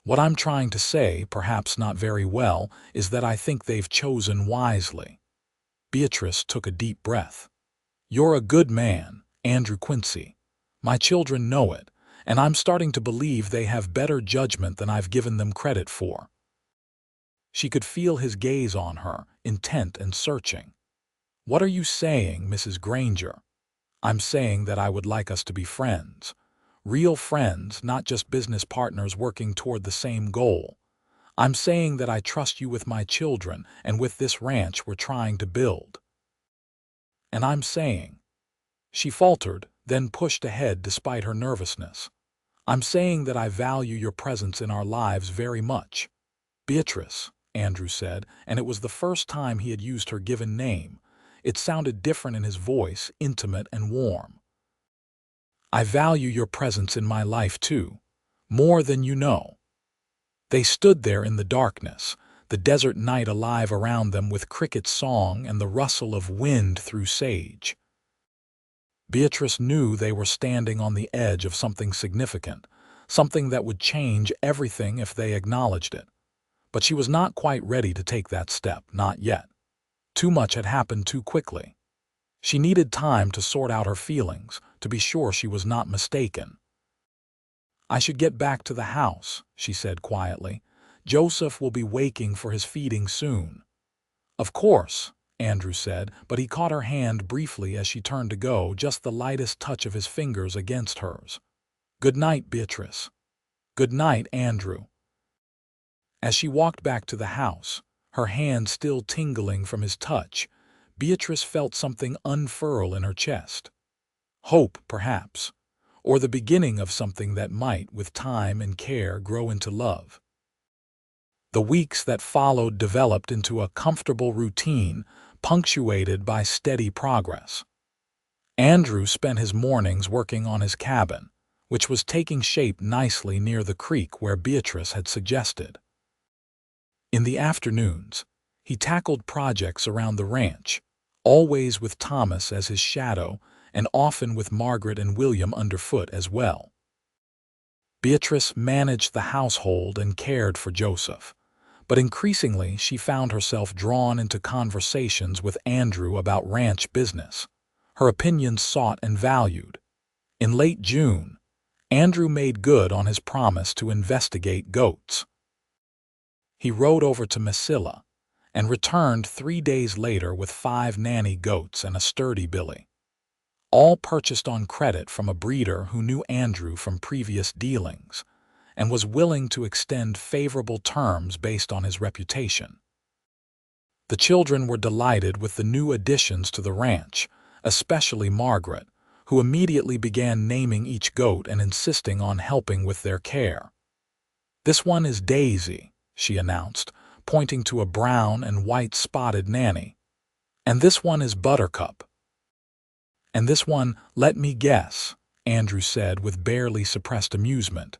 What I'm trying to say, perhaps not very well, is that I think they've chosen wisely." Beatrice took a deep breath. "You're a good man, Andrew Quincy. My children know it, and I'm starting to believe they have better judgment than I've given them credit for." She could feel his gaze on her, intent and searching. "What are you saying, Mrs. Granger?" "I'm saying that I would like us to be friends. Real friends, not just business partners working toward the same goal. I'm saying that I trust you with my children and with this ranch we're trying to build. And I'm saying—" She faltered, then pushed ahead despite her nervousness. "I'm saying that I value your presence in our lives very much." "Beatrice," Andrew said, and it was the first time he had used her given name. It sounded different in his voice, intimate and warm. "I value your presence in my life too, more than you know." They stood there in the darkness, the desert night alive around them with cricket song and the rustle of wind through sage. Beatrice knew they were standing on the edge of something significant, something that would change everything if they acknowledged it. But she was not quite ready to take that step, not yet. Too much had happened too quickly. She needed time to sort out her feelings, to be sure she was not mistaken. "I should get back to the house," she said quietly. "Joseph will be waking for his feeding soon." "Of course," Andrew said, but he caught her hand briefly as she turned to go, just the lightest touch of his fingers against hers. "Good night, Beatrice." "Good night, Andrew." As she walked back to the house, her hand still tingling from his touch, Beatrice felt something unfurl in her chest. Hope, perhaps, or the beginning of something that might, with time and care, grow into love. The weeks that followed developed into a comfortable routine, punctuated by steady progress. Andrew spent his mornings working on his cabin, which was taking shape nicely near the creek where Beatrice had suggested. In the afternoons, he tackled projects around the ranch, always with Thomas as his shadow, and often with Margaret and William underfoot as well. Beatrice managed the household and cared for Joseph, but increasingly she found herself drawn into conversations with Andrew about ranch business, her opinions sought and valued. In late June, Andrew made good on his promise to investigate goats. He rode over to Mesilla and returned 3 days later with 5 nanny goats and a sturdy billy. all purchased on credit from a breeder who knew Andrew from previous dealings and was willing to extend favorable terms based on his reputation. The children were delighted with the new additions to the ranch, especially Margaret, who immediately began naming each goat and insisting on helping with their care. "This one is Daisy," she announced, pointing to a brown and white spotted nanny. "And this one is Buttercup. And this one, let me guess," Andrew said with barely suppressed amusement.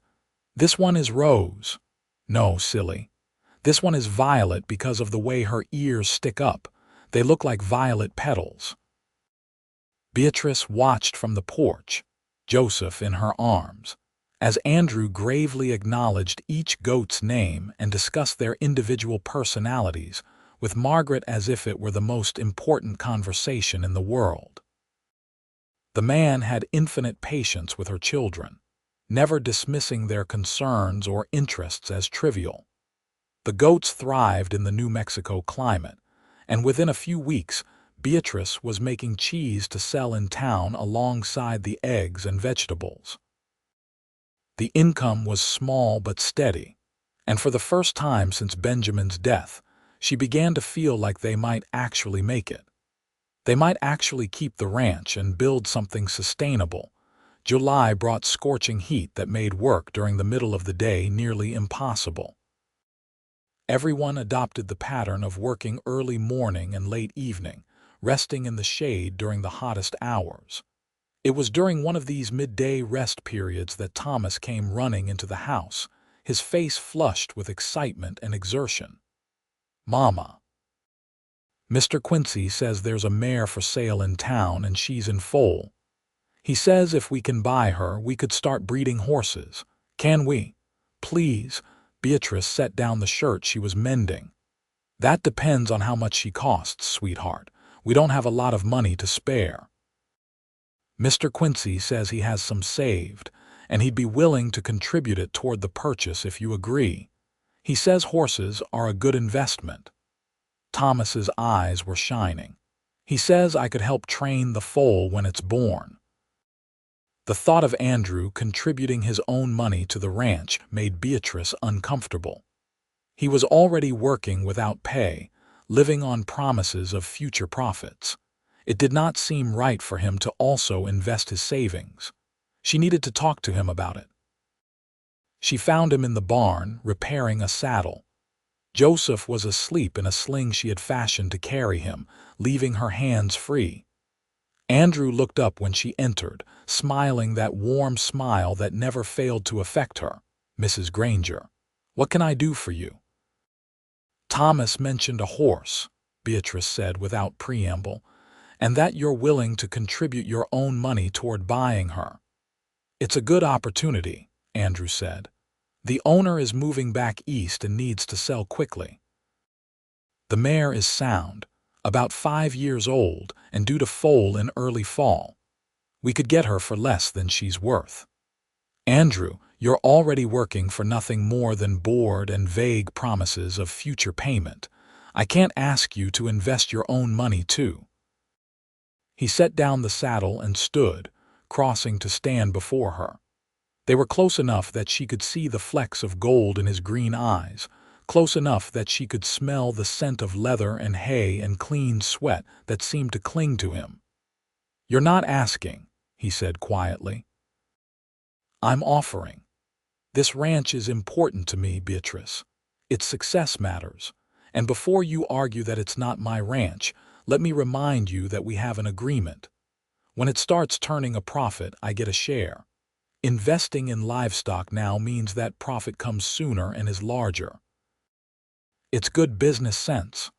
"This one is Rose." "No, silly. This one is Violet because of the way her ears stick up. They look like violet petals." Beatrice watched from the porch, Joseph in her arms, as Andrew gravely acknowledged each goat's name and discussed their individual personalities, with Margaret as if it were the most important conversation in the world. The man had infinite patience with her children, never dismissing their concerns or interests as trivial. The goats thrived in the New Mexico climate, and within a few weeks, Beatrice was making cheese to sell in town alongside the eggs and vegetables. The income was small but steady, and for the first time since Benjamin's death, she began to feel like they might actually make it. They might actually keep the ranch and build something sustainable. July brought scorching heat that made work during the middle of the day nearly impossible. Everyone adopted the pattern of working early morning and late evening, resting in the shade during the hottest hours. It was during one of these midday rest periods that Thomas came running into the house, his face flushed with excitement and exertion. "Mama, Mr. Quincy says there's a mare for sale in town and she's in foal. He says if we can buy her, we could start breeding horses. Can we? Please." Beatrice set down the shirt she was mending. "That depends on how much she costs, sweetheart. We don't have a lot of money to spare. Mr. Quincy says he has some saved, and he'd be willing to contribute it toward the purchase if you agree. He says horses are a good investment." Thomas's eyes were shining. "He says I could help train the foal when it's born." The thought of Andrew contributing his own money to the ranch made Beatrice uncomfortable. He was already working without pay, living on promises of future profits. It did not seem right for him to also invest his savings. She needed to talk to him about it. She found him in the barn, repairing a saddle. Joseph was asleep in a sling she had fashioned to carry him, leaving her hands free. Andrew looked up when she entered, smiling that warm smile that never failed to affect her. "Mrs. Granger, what can I do for you?" "Thomas mentioned a horse," Beatrice said without preamble, "and that you're willing to contribute your own money toward buying her." "It's a good opportunity," Andrew said. "The owner is moving back east and needs to sell quickly. The mare is sound, about 5 years old, and due to foal in early fall. We could get her for less than she's worth." "Andrew, you're already working for nothing more than bored and vague promises of future payment. I can't ask you to invest your own money too." He set down the saddle and stood, crossing to stand before her. They were close enough that she could see the flecks of gold in his green eyes, close enough that she could smell the scent of leather and hay and clean sweat that seemed to cling to him. "You're not asking," he said quietly. "I'm offering. This ranch is important to me, Beatrice. Its success matters. And before you argue that it's not my ranch, let me remind you that we have an agreement. When it starts turning a profit, I get a share. Investing in livestock now means that profit comes sooner and is larger. It's good business sense.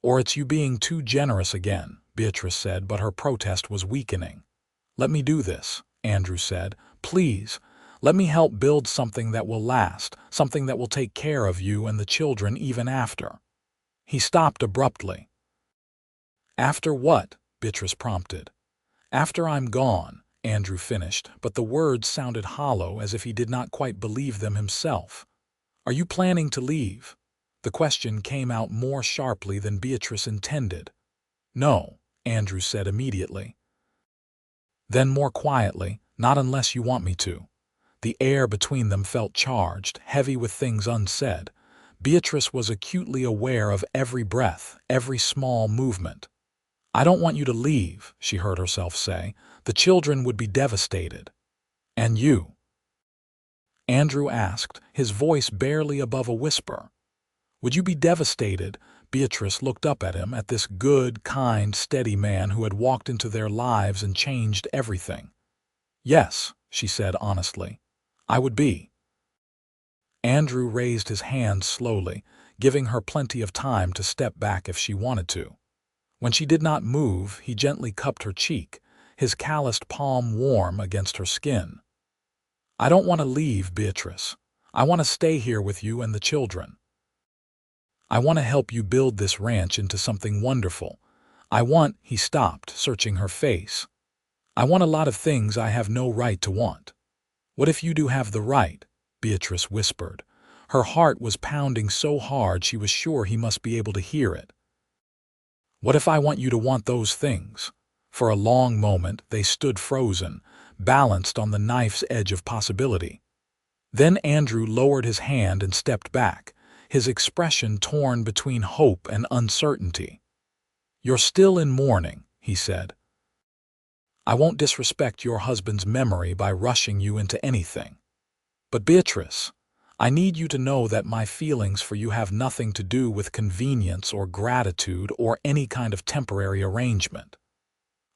Or it's you being too generous again," Beatrice said, but her protest was weakening. "Let me do this," Andrew said. "Please, let me help build something that will last, something that will take care of you and the children even after." He stopped abruptly. "After what?" Beatrice prompted. "After I'm gone," Andrew finished, but the words sounded hollow as if he did not quite believe them himself. "Are you planning to leave?" The question came out more sharply than Beatrice intended. "No," Andrew said immediately. Then more quietly, "Not unless you want me to." The air between them felt charged, heavy with things unsaid. Beatrice was acutely aware of every breath, every small movement. "I don't want you to leave," she heard herself say. "The children would be devastated." "And you?" Andrew asked, his voice barely above a whisper. "Would you be devastated?" Beatrice looked up at him, at this good, kind, steady man who had walked into their lives and changed everything. "Yes," she said honestly. "I would be." Andrew raised his hand slowly, giving her plenty of time to step back if she wanted to. When she did not move, he gently cupped her cheek, his calloused palm warm against her skin. "I don't want to leave, Beatrice. I want to stay here with you and the children. I want to help you build this ranch into something wonderful. He stopped, searching her face. "I want a lot of things I have no right to want." "What if you do have the right?" Beatrice whispered. Her heart was pounding so hard she was sure he must be able to hear it. "What if I want you to want those things?" For a long moment they stood frozen, balanced on the knife's edge of possibility. Then Andrew lowered his hand and stepped back, his expression torn between hope and uncertainty. "You're still in mourning," he said. "I won't disrespect your husband's memory by rushing you into anything. But Beatrice, I need you to know that my feelings for you have nothing to do with convenience or gratitude or any kind of temporary arrangement.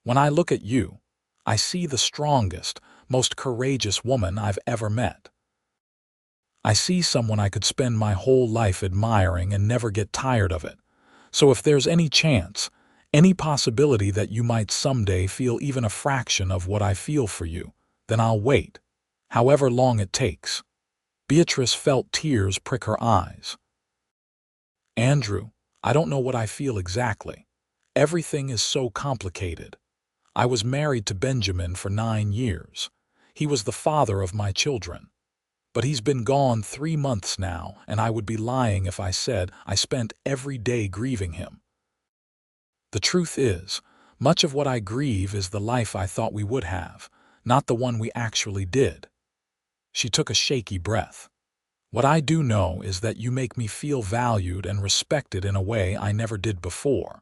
When I look at you, I see the strongest, most courageous woman I've ever met. I see someone I could spend my whole life admiring and never get tired of it. So if there's any chance, any possibility that you might someday feel even a fraction of what I feel for you, then I'll wait, however long it takes." Beatrice felt tears prick her eyes. "Andrew, I don't know what I feel exactly. Everything is so complicated. I was married to Benjamin for 9 years. He was the father of my children. But he's been gone 3 months now, and I would be lying if I said I spent every day grieving him. The truth is, much of what I grieve is the life I thought we would have, not the one we actually did." She took a shaky breath. "What I do know is that you make me feel valued and respected in a way I never did before.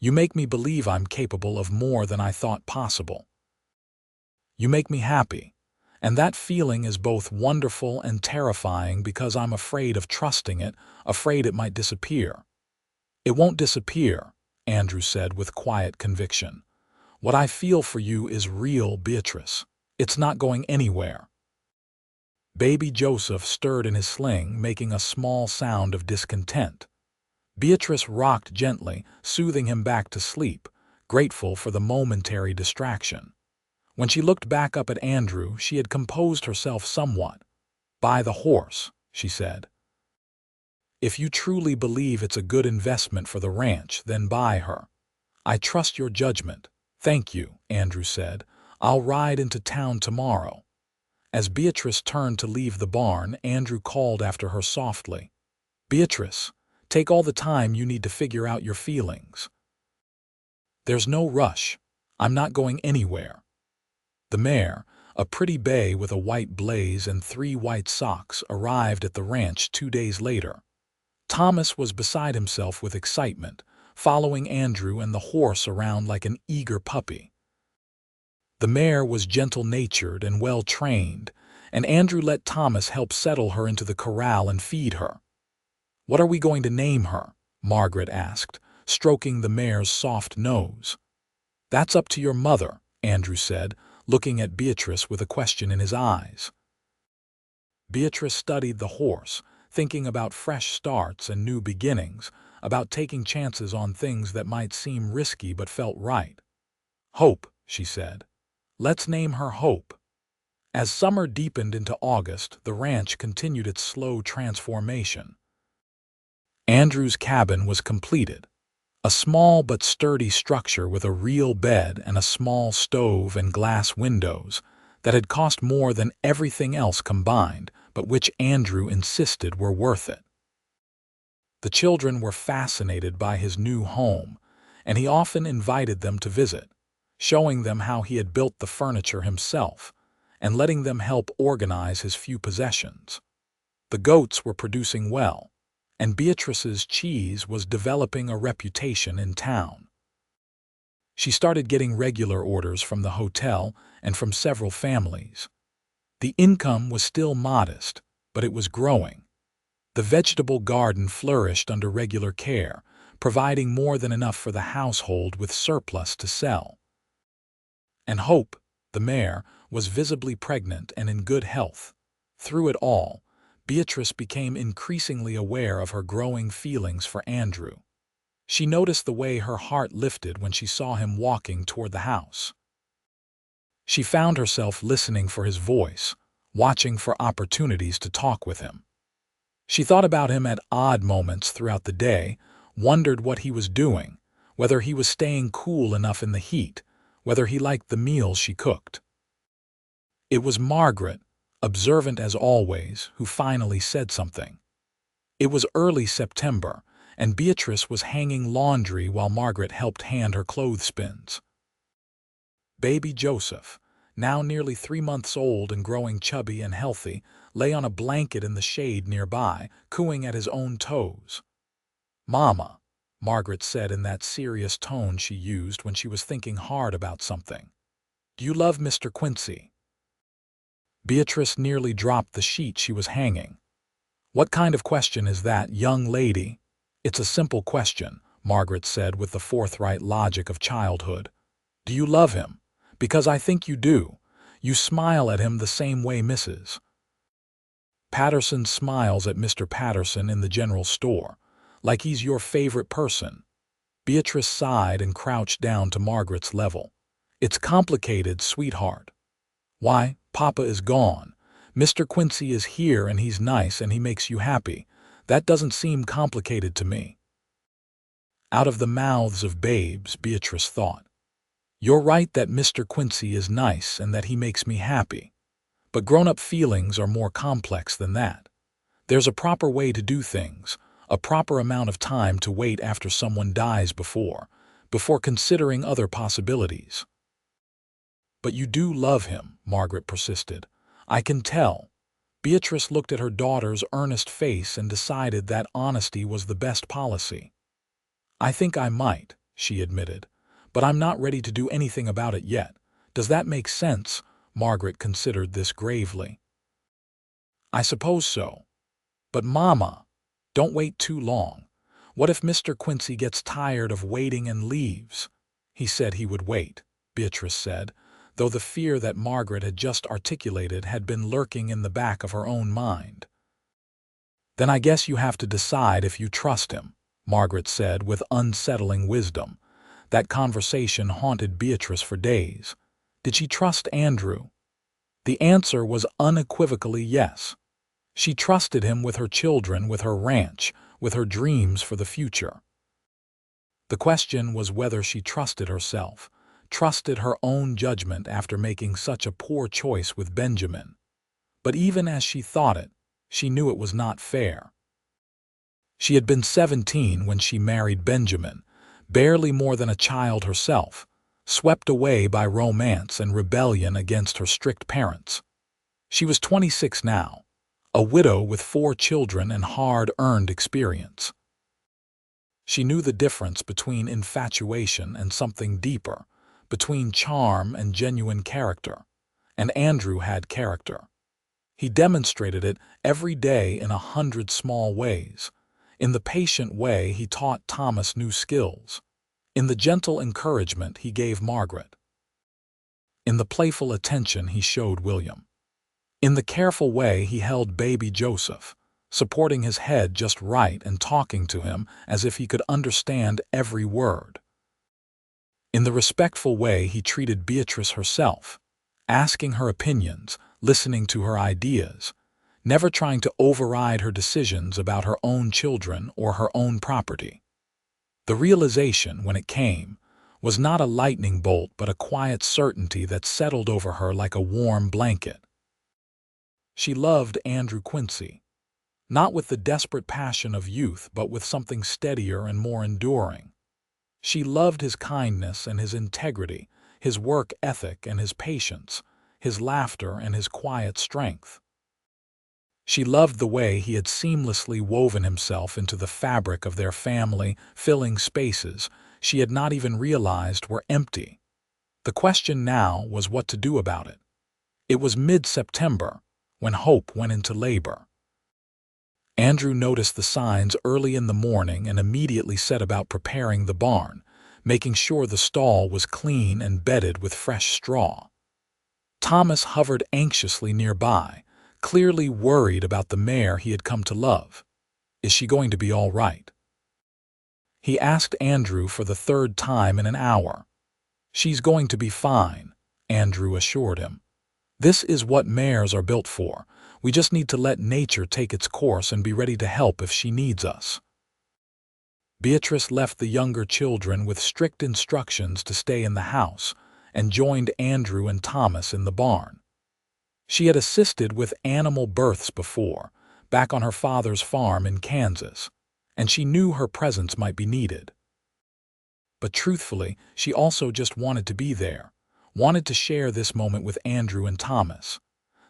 You make me believe I'm capable of more than I thought possible. You make me happy. And that feeling is both wonderful and terrifying because I'm afraid of trusting it, afraid it might disappear." "It won't disappear," Andrew said with quiet conviction. "What I feel for you is real, Beatrice. It's not going anywhere." Baby Joseph stirred in his sling, making a small sound of discontent. Beatrice rocked gently, soothing him back to sleep, grateful for the momentary distraction. When she looked back up at Andrew, she had composed herself somewhat. "Buy the horse," she said. "If you truly believe it's a good investment for the ranch, then buy her. I trust your judgment." "Thank you," Andrew said. "I'll ride into town tomorrow." As Beatrice turned to leave the barn, Andrew called after her softly. "Beatrice, take all the time you need to figure out your feelings. There's no rush. I'm not going anywhere." The mare, a pretty bay with a white blaze and 3 white socks, arrived at the ranch 2 days later. Thomas was beside himself with excitement, following Andrew and the horse around like an eager puppy. The mare was gentle-natured and well-trained, and Andrew let Thomas help settle her into the corral and feed her. "What are we going to name her?" Margaret asked, stroking the mare's soft nose. "That's up to your mother," Andrew said, looking at Beatrice with a question in his eyes. Beatrice studied the horse, thinking about fresh starts and new beginnings, about taking chances on things that might seem risky but felt right. "Hope," she said. "Let's name her Hope." As summer deepened into August, the ranch continued its slow transformation. Andrew's cabin was completed. A small but sturdy structure with a real bed and a small stove and glass windows that had cost more than everything else combined, but which Andrew insisted were worth it. The children were fascinated by his new home, and he often invited them to visit. showing them how he had built the furniture himself and letting them help organize his few possessions. The goats were producing well, and Beatrice's cheese was developing a reputation in town. She started getting regular orders from the hotel and from several families. The income was still modest, but it was growing. The vegetable garden flourished under regular care, providing more than enough for the household with surplus to sell. And Hope, the mare, was visibly pregnant and in good health. Through it all, Beatrice became increasingly aware of her growing feelings for Andrew. She noticed the way her heart lifted when she saw him walking toward the house. She found herself listening for his voice, watching for opportunities to talk with him. She thought about him at odd moments throughout the day, wondered what he was doing, whether he was staying cool enough in the heat, whether he liked the meals she cooked. It was Margaret, observant as always, who finally said something. It was early September, and Beatrice was hanging laundry while Margaret helped hand her clothespins. Baby Joseph, now nearly 3 months old and growing chubby and healthy, lay on a blanket in the shade nearby, cooing at his own toes. "Mama," Margaret said in that serious tone she used when she was thinking hard about something. "Do you love Mr. Quincy?" Beatrice nearly dropped the sheet she was hanging. "What kind of question is that, young lady?" "It's a simple question," Margaret said with the forthright logic of childhood. "Do you love him? Because I think you do. You smile at him the same way Mrs. Patterson smiles at Mr. Patterson in the general store, like he's your favorite person." Beatrice sighed and crouched down to Margaret's level. "It's complicated, sweetheart. Why, Papa is gone. Mr. Quincy is here and he's nice and he makes you happy. That doesn't seem complicated to me." Out of the mouths of babes, Beatrice thought. "You're right that Mr. Quincy is nice and that he makes me happy. But grown-up feelings are more complex than that. There's a proper way to do things, a proper amount of time to wait after someone dies before considering other possibilities." "But you do love him," Margaret persisted. "I can tell." Beatrice looked at her daughter's earnest face and decided that honesty was the best policy. "I think I might," she admitted, "but I'm not ready to do anything about it yet. Does that make sense?" Margaret considered this gravely. "I suppose so. But Mama, don't wait too long. What if Mr. Quincy gets tired of waiting and leaves?" "He said he would wait," Beatrice said, though the fear that Margaret had just articulated had been lurking in the back of her own mind. "Then I guess you have to decide if you trust him," Margaret said with unsettling wisdom. That conversation haunted Beatrice for days. Did she trust Andrew? The answer was unequivocally yes. She trusted him with her children, with her ranch, with her dreams for the future. The question was whether she trusted herself, trusted her own judgment after making such a poor choice with Benjamin. But even as she thought it, she knew it was not fair. She had been 17 when she married Benjamin, barely more than a child herself, swept away by romance and rebellion against her strict parents. She was 26 now, a widow with 4 children and hard-earned experience. She knew the difference between infatuation and something deeper, between charm and genuine character, and Andrew had character. He demonstrated it every day in 100 small ways. In the patient way he taught Thomas new skills. In the gentle encouragement he gave Margaret. In the playful attention he showed William. In the careful way he held baby Joseph, supporting his head just right and talking to him as if he could understand every word. In the respectful way he treated Beatrice herself, asking her opinions, listening to her ideas, never trying to override her decisions about her own children or her own property. The realization, when it came, was not a lightning bolt but a quiet certainty that settled over her like a warm blanket. She loved Andrew Quincy, not with the desperate passion of youth but with something steadier and more enduring. She loved his kindness and his integrity, his work ethic and his patience, his laughter and his quiet strength. She loved the way he had seamlessly woven himself into the fabric of their family, filling spaces she had not even realized were empty. The question now was what to do about it. It was mid-September, when Hope went into labor. Andrew noticed the signs early in the morning and immediately set about preparing the barn, making sure the stall was clean and bedded with fresh straw. Thomas hovered anxiously nearby, clearly worried about the mare he had come to love. Is she going to be all right? He asked Andrew for the third time in an hour. She's going to be fine, Andrew assured him. This is what mares are built for. We just need to let nature take its course and be ready to help if she needs us. Beatrice left the younger children with strict instructions to stay in the house and joined Andrew and Thomas in the barn. She had assisted with animal births before, back on her father's farm in Kansas, and she knew her presence might be needed. But truthfully, she also just wanted to be there, wanted to share this moment with Andrew and Thomas.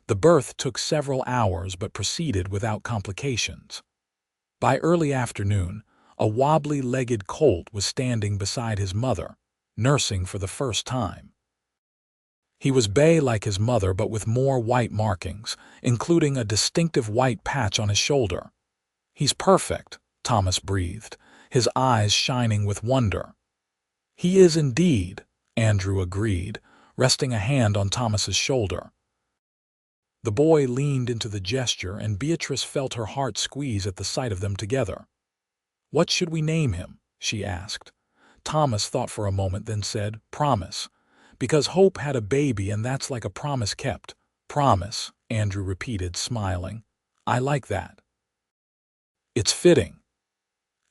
The birth took several hours but proceeded without complications. By early afternoon, a wobbly-legged colt was standing beside his mother, nursing for the first time. He was bay like his mother but with more white markings, including a distinctive white patch on his shoulder. He's perfect, Thomas breathed, his eyes shining with wonder. He is indeed, Andrew agreed, resting a hand on Thomas's shoulder. The boy leaned into the gesture and Beatrice felt her heart squeeze at the sight of them together. What should we name him? She asked. Thomas thought for a moment, then said, Promise. Because Hope had a baby and that's like a promise kept. Promise, Andrew repeated, smiling. I like that. It's fitting.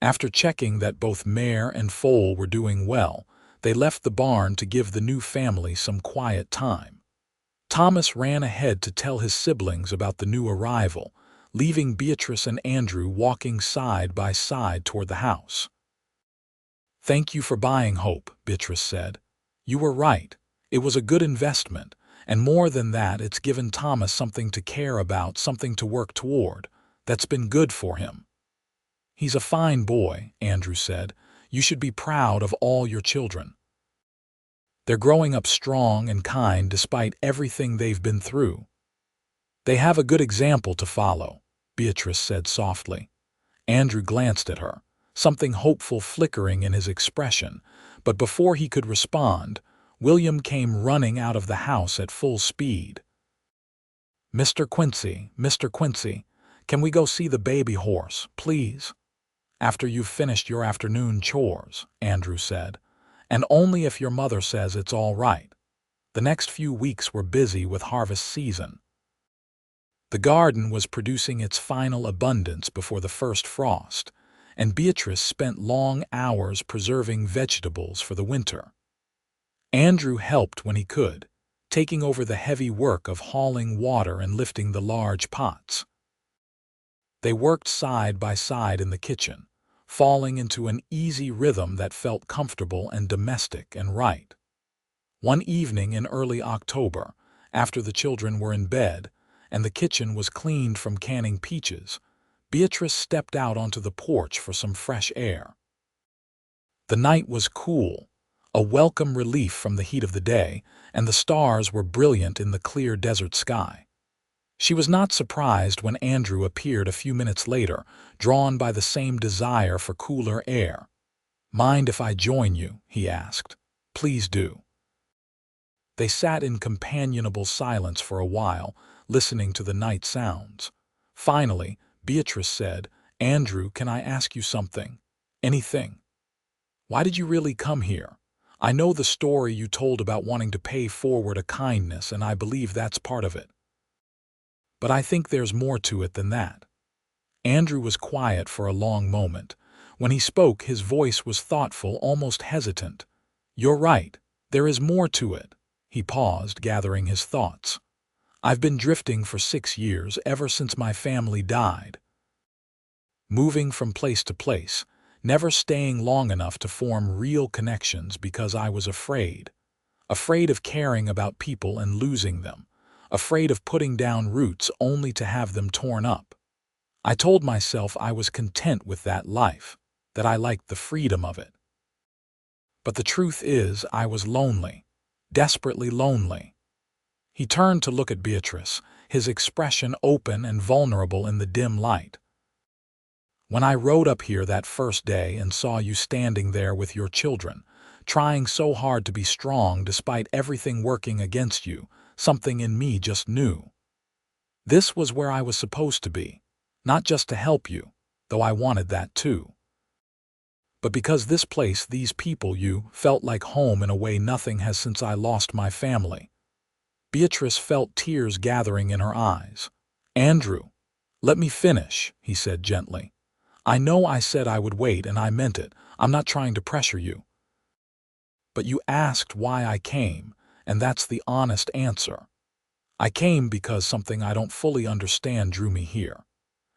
After checking that both mare and foal were doing well, they left the barn to give the new family some quiet time. Thomas ran ahead to tell his siblings about the new arrival, leaving Beatrice and Andrew walking side by side toward the house. Thank you for buying Hope, Beatrice said. You were right. It was a good investment, and more than that, it's given Thomas something to care about, something to work toward. That's been good for him. He's a fine boy, Andrew said. You should be proud of all your children. They're growing up strong and kind despite everything they've been through. They have a good example to follow, Beatrice said softly. Andrew glanced at her, something hopeful flickering in his expression, but before he could respond, William came running out of the house at full speed. Mr. Quincy, can we go see the baby horse, please? After you've finished your afternoon chores, Andrew said, and only if your mother says it's all right. The next few weeks were busy with harvest season. The garden was producing its final abundance before the first frost, and Beatrice spent long hours preserving vegetables for the winter. Andrew helped when he could, taking over the heavy work of hauling water and lifting the large pots. They worked side by side in the kitchen, falling into an easy rhythm that felt comfortable and domestic and right. One evening in early October, after the children were in bed and the kitchen was cleaned from canning peaches, Beatrice stepped out onto the porch for some fresh air. The night was cool, a welcome relief from the heat of the day, and the stars were brilliant in the clear desert sky. She was not surprised when Andrew appeared a few minutes later, drawn by the same desire for cooler air. Mind if I join you? He asked. Please do. They sat in companionable silence for a while, listening to the night sounds. Finally, Beatrice said, Andrew, can I ask you something? Anything? Why did you really come here? I know the story you told about wanting to pay forward a kindness, and I believe that's part of it. But I think there's more to it than that. Andrew was quiet for a long moment. When he spoke, his voice was thoughtful, almost hesitant. You're right. There is more to it. He paused, gathering his thoughts. I've been drifting for 6 years, ever since my family died. Moving from place to place, never staying long enough to form real connections because I was afraid. afraid of caring about people and losing them, afraid of putting down roots only to have them torn up. I told myself I was content with that life, that I liked the freedom of it. But the truth is, I was lonely, desperately lonely. He turned to look at Beatrice, his expression open and vulnerable in the dim light. When I rode up here that first day and saw you standing there with your children, trying so hard to be strong despite everything working against you, something in me just knew. This was where I was supposed to be, not just to help you, though I wanted that too. But because this place, these people, you felt like home in a way nothing has since I lost my family. Beatrice felt tears gathering in her eyes. Andrew, let me finish, he said gently. I know I said I would wait and I meant it. I'm not trying to pressure you. But you asked why I came, and that's the honest answer. I came because something I don't fully understand drew me here.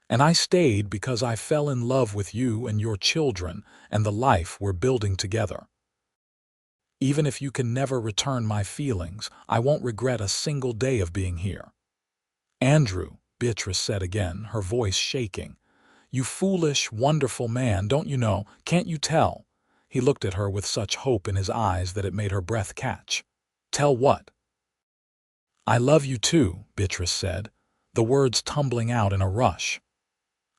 And I stayed because I fell in love with you and your children and the life we're building together. Even if you can never return my feelings, I won't regret a single day of being here. Andrew, Beatrice said again, her voice shaking. You foolish, wonderful man, don't you know, can't you tell? He looked at her with such hope in his eyes that it made her breath catch. Tell what? I love you too, Beatrice said, the words tumbling out in a rush.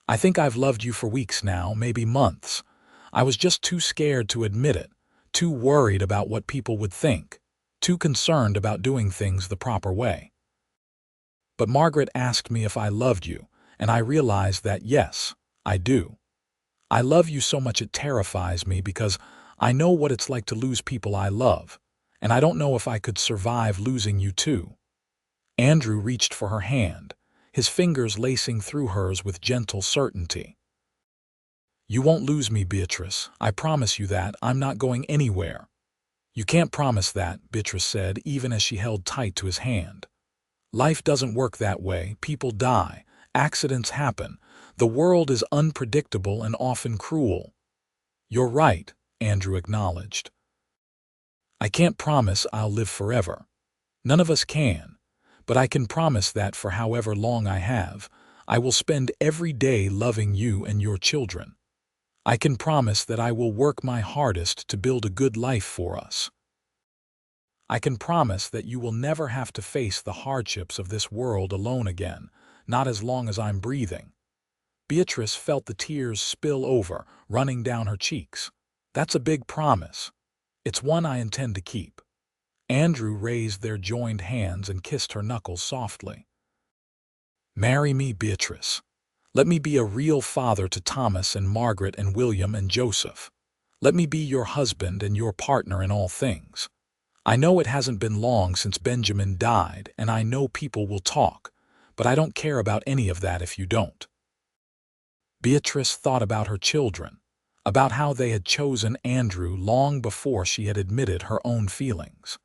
I think I've loved you for weeks now, maybe months. I was just too scared to admit it, too worried about what people would think, too concerned about doing things the proper way. But Margaret asked me if I loved you, and I realized that yes, I do. I love you so much it terrifies me because I know what it's like to lose people I love, and I don't know if I could survive losing you too. Andrew reached for her hand, his fingers lacing through hers with gentle certainty. You won't lose me, Beatrice. I promise you that. I'm not going anywhere. You can't promise that, Beatrice said, even as she held tight to his hand. Life doesn't work that way. People die. Accidents happen. The world is unpredictable and often cruel. You're right, Andrew acknowledged. I can't promise I'll live forever. None of us can. But I can promise that for however long I have, I will spend every day loving you and your children. I can promise that I will work my hardest to build a good life for us. I can promise that you will never have to face the hardships of this world alone again, not as long as I'm breathing. Beatrice felt the tears spill over, running down her cheeks. That's a big promise. It's one I intend to keep. Andrew raised their joined hands and kissed her knuckles softly. Marry me, Beatrice. Let me be a real father to Thomas and Margaret and William and Joseph. Let me be your husband and your partner in all things. I know it hasn't been long since Benjamin died, and I know people will talk, but I don't care about any of that if you don't. Beatrice thought about her children, about how they had chosen Andrew long before she had admitted her own feelings.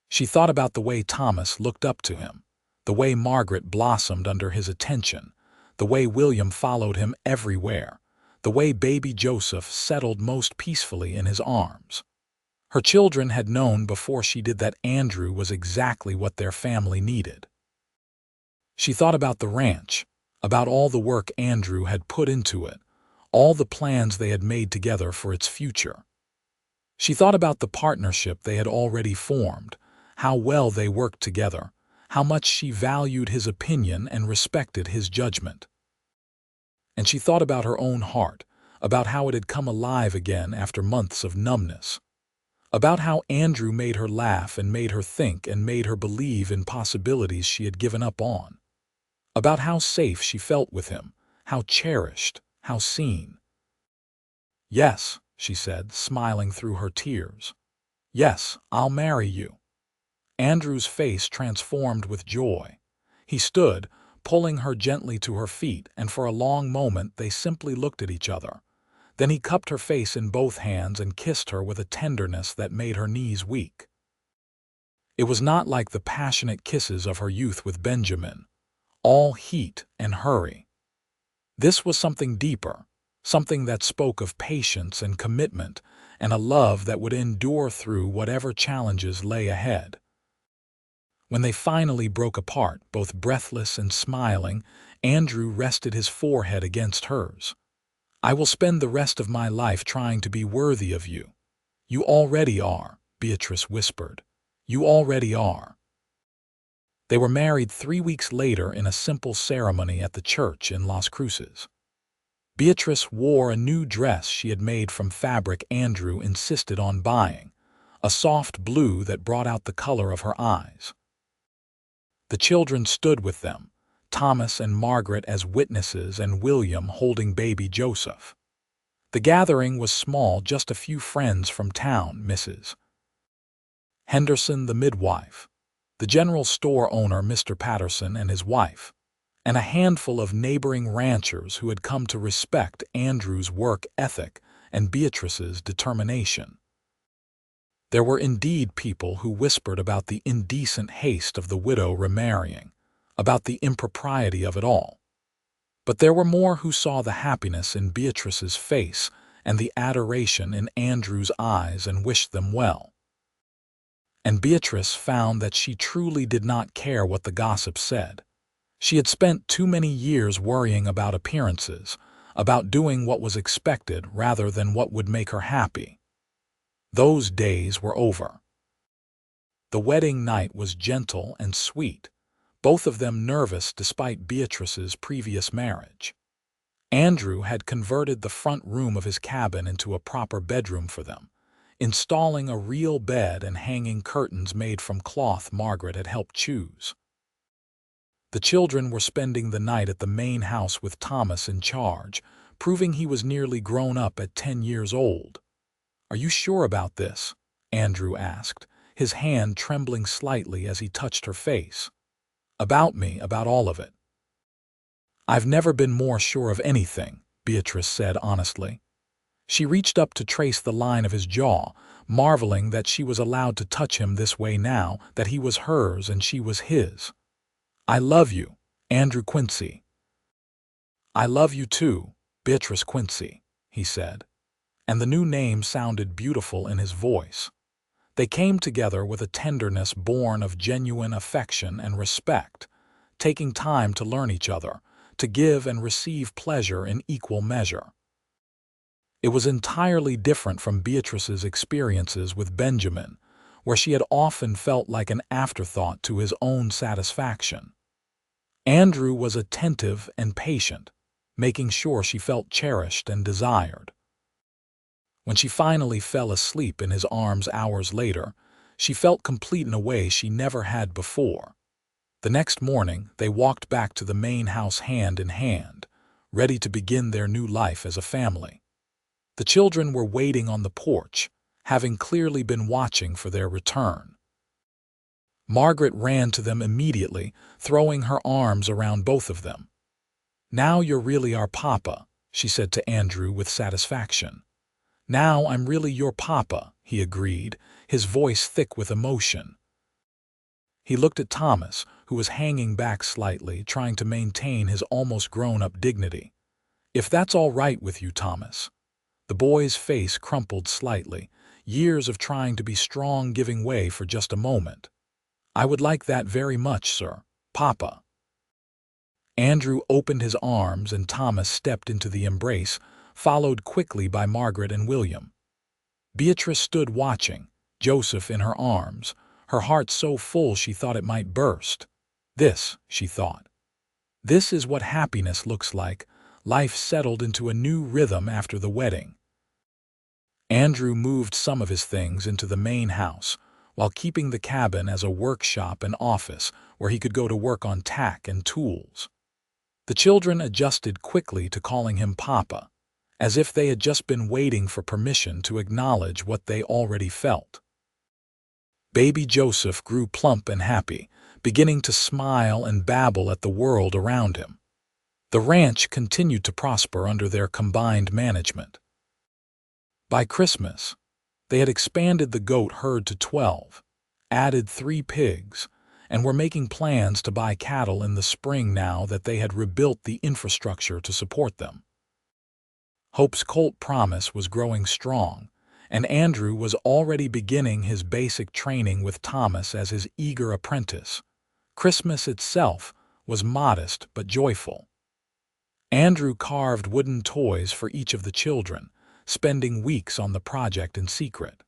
She thought about the way Thomas looked up to him, the way Margaret blossomed under his attention, the way William followed him everywhere, the way baby Joseph settled most peacefully in his arms. Her children had known before she did that Andrew was exactly what their family needed. She thought about the ranch, about all the work Andrew had put into it, all the plans they had made together for its future. She thought about the partnership they had already formed, how well they worked together, how much she valued his opinion and respected his judgment. And she thought about her own heart, about how it had come alive again after months of numbness, about how Andrew made her laugh and made her think and made her believe in possibilities she had given up on, about how safe she felt with him, how cherished, how seen. Yes, she said, smiling through her tears. Yes, I'll marry you. Andrew's face transformed with joy. He stood, pulling her gently to her feet, and for a long moment they simply looked at each other. Then he cupped her face in both hands and kissed her with a tenderness that made her knees weak. It was not like the passionate kisses of her youth with Benjamin, all heat and hurry. This was something deeper, something that spoke of patience and commitment and a love that would endure through whatever challenges lay ahead. When they finally broke apart, both breathless and smiling, Andrew rested his forehead against hers. "I will spend the rest of my life trying to be worthy of you." "You already are," Beatrice whispered. "You already are." They were married 3 weeks later in a simple ceremony at the church in Las Cruces. Beatrice wore a new dress she had made from fabric Andrew insisted on buying, a soft blue that brought out the color of her eyes. The children stood with them, Thomas and Margaret as witnesses and William holding baby Joseph. The gathering was small, just a few friends from town, Mrs. Henderson, the midwife, the general store owner Mr. Patterson and his wife, and a handful of neighboring ranchers who had come to respect Andrew's work ethic and Beatrice's determination. There were indeed people who whispered about the indecent haste of the widow remarrying, about the impropriety of it all. But there were more who saw the happiness in Beatrice's face and the adoration in Andrew's eyes and wished them well. And Beatrice found that she truly did not care what the gossip said. She had spent too many years worrying about appearances, about doing what was expected rather than what would make her happy. Those days were over. The wedding night was gentle and sweet, both of them nervous despite Beatrice's previous marriage. Andrew had converted the front room of his cabin into a proper bedroom for them, installing a real bed and hanging curtains made from cloth Margaret had helped choose. The children were spending the night at the main house with Thomas in charge, proving he was nearly grown up at 10 years old. "Are you sure about this?" Andrew asked, his hand trembling slightly as he touched her face. "About me, about all of it." "I've never been more sure of anything," Beatrice said honestly. She reached up to trace the line of his jaw, marveling that she was allowed to touch him this way now that he was hers and she was his. "I love you, Andrew Quincy." "I love you too, Beatrice Quincy," he said, and the new name sounded beautiful in his voice. They came together with a tenderness born of genuine affection and respect, taking time to learn each other, to give and receive pleasure in equal measure. It was entirely different from Beatrice's experiences with Benjamin, where she had often felt like an afterthought to his own satisfaction. Andrew was attentive and patient, making sure she felt cherished and desired. When she finally fell asleep in his arms hours later, she felt complete in a way she never had before. The next morning, they walked back to the main house hand in hand, ready to begin their new life as a family. The children were waiting on the porch, having clearly been watching for their return. Margaret ran to them immediately, throwing her arms around both of them. "Now you're really our papa," she said to Andrew with satisfaction. "Now I'm really your papa," he agreed, his voice thick with emotion. He looked at Thomas, who was hanging back slightly, trying to maintain his almost grown-up dignity. "If that's all right with you, Thomas." The boy's face crumpled slightly, years of trying to be strong giving way for just a moment. "I would like that very much, sir, Papa." Andrew opened his arms and Thomas stepped into the embrace, followed quickly by Margaret and William. Beatrice stood watching, Joseph in her arms, her heart so full she thought it might burst. "This," she thought. "This is what happiness looks like, life settled into a new rhythm after the wedding." Andrew moved some of his things into the main house, while keeping the cabin as a workshop and office where he could go to work on tack and tools. The children adjusted quickly to calling him Papa, as if they had just been waiting for permission to acknowledge what they already felt. Baby Joseph grew plump and happy, beginning to smile and babble at the world around him. The ranch continued to prosper under their combined management. By Christmas, they had expanded the goat herd to 12, added 3 pigs, and were making plans to buy cattle in the spring now that they had rebuilt the infrastructure to support them. Hope's cult promise was growing strong, and Andrew was already beginning his basic training with Thomas as his eager apprentice. Christmas itself was modest but joyful. Andrew carved wooden toys for each of the children, spending weeks on the project in secret.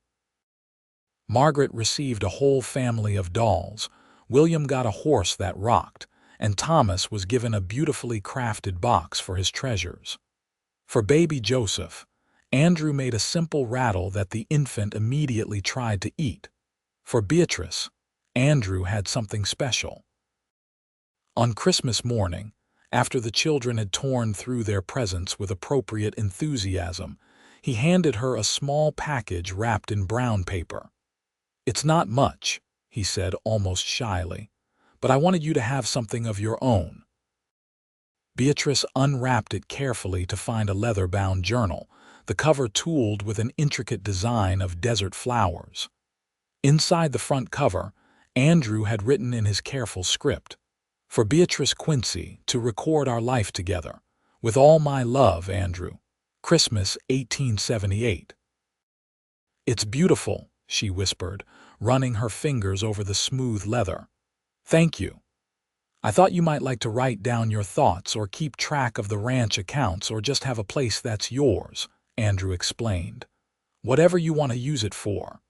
Margaret received a whole family of dolls, William got a horse that rocked, and Thomas was given a beautifully crafted box for his treasures. For baby Joseph, Andrew made a simple rattle that the infant immediately tried to eat. For Beatrice, Andrew had something special. On Christmas morning, after the children had torn through their presents with appropriate enthusiasm, he handed her a small package wrapped in brown paper. "It's not much," he said almost shyly, "but I wanted you to have something of your own." Beatrice unwrapped it carefully to find a leather-bound journal, the cover tooled with an intricate design of desert flowers. Inside the front cover, Andrew had written in his careful script, "For Beatrice Quincy, to record our life together. With all my love, Andrew. Christmas 1878. "It's beautiful," she whispered, running her fingers over the smooth leather. "Thank you. I thought you might like to write down your thoughts or keep track of the ranch accounts or just have a place that's yours," Andrew explained. "Whatever you want to use it for."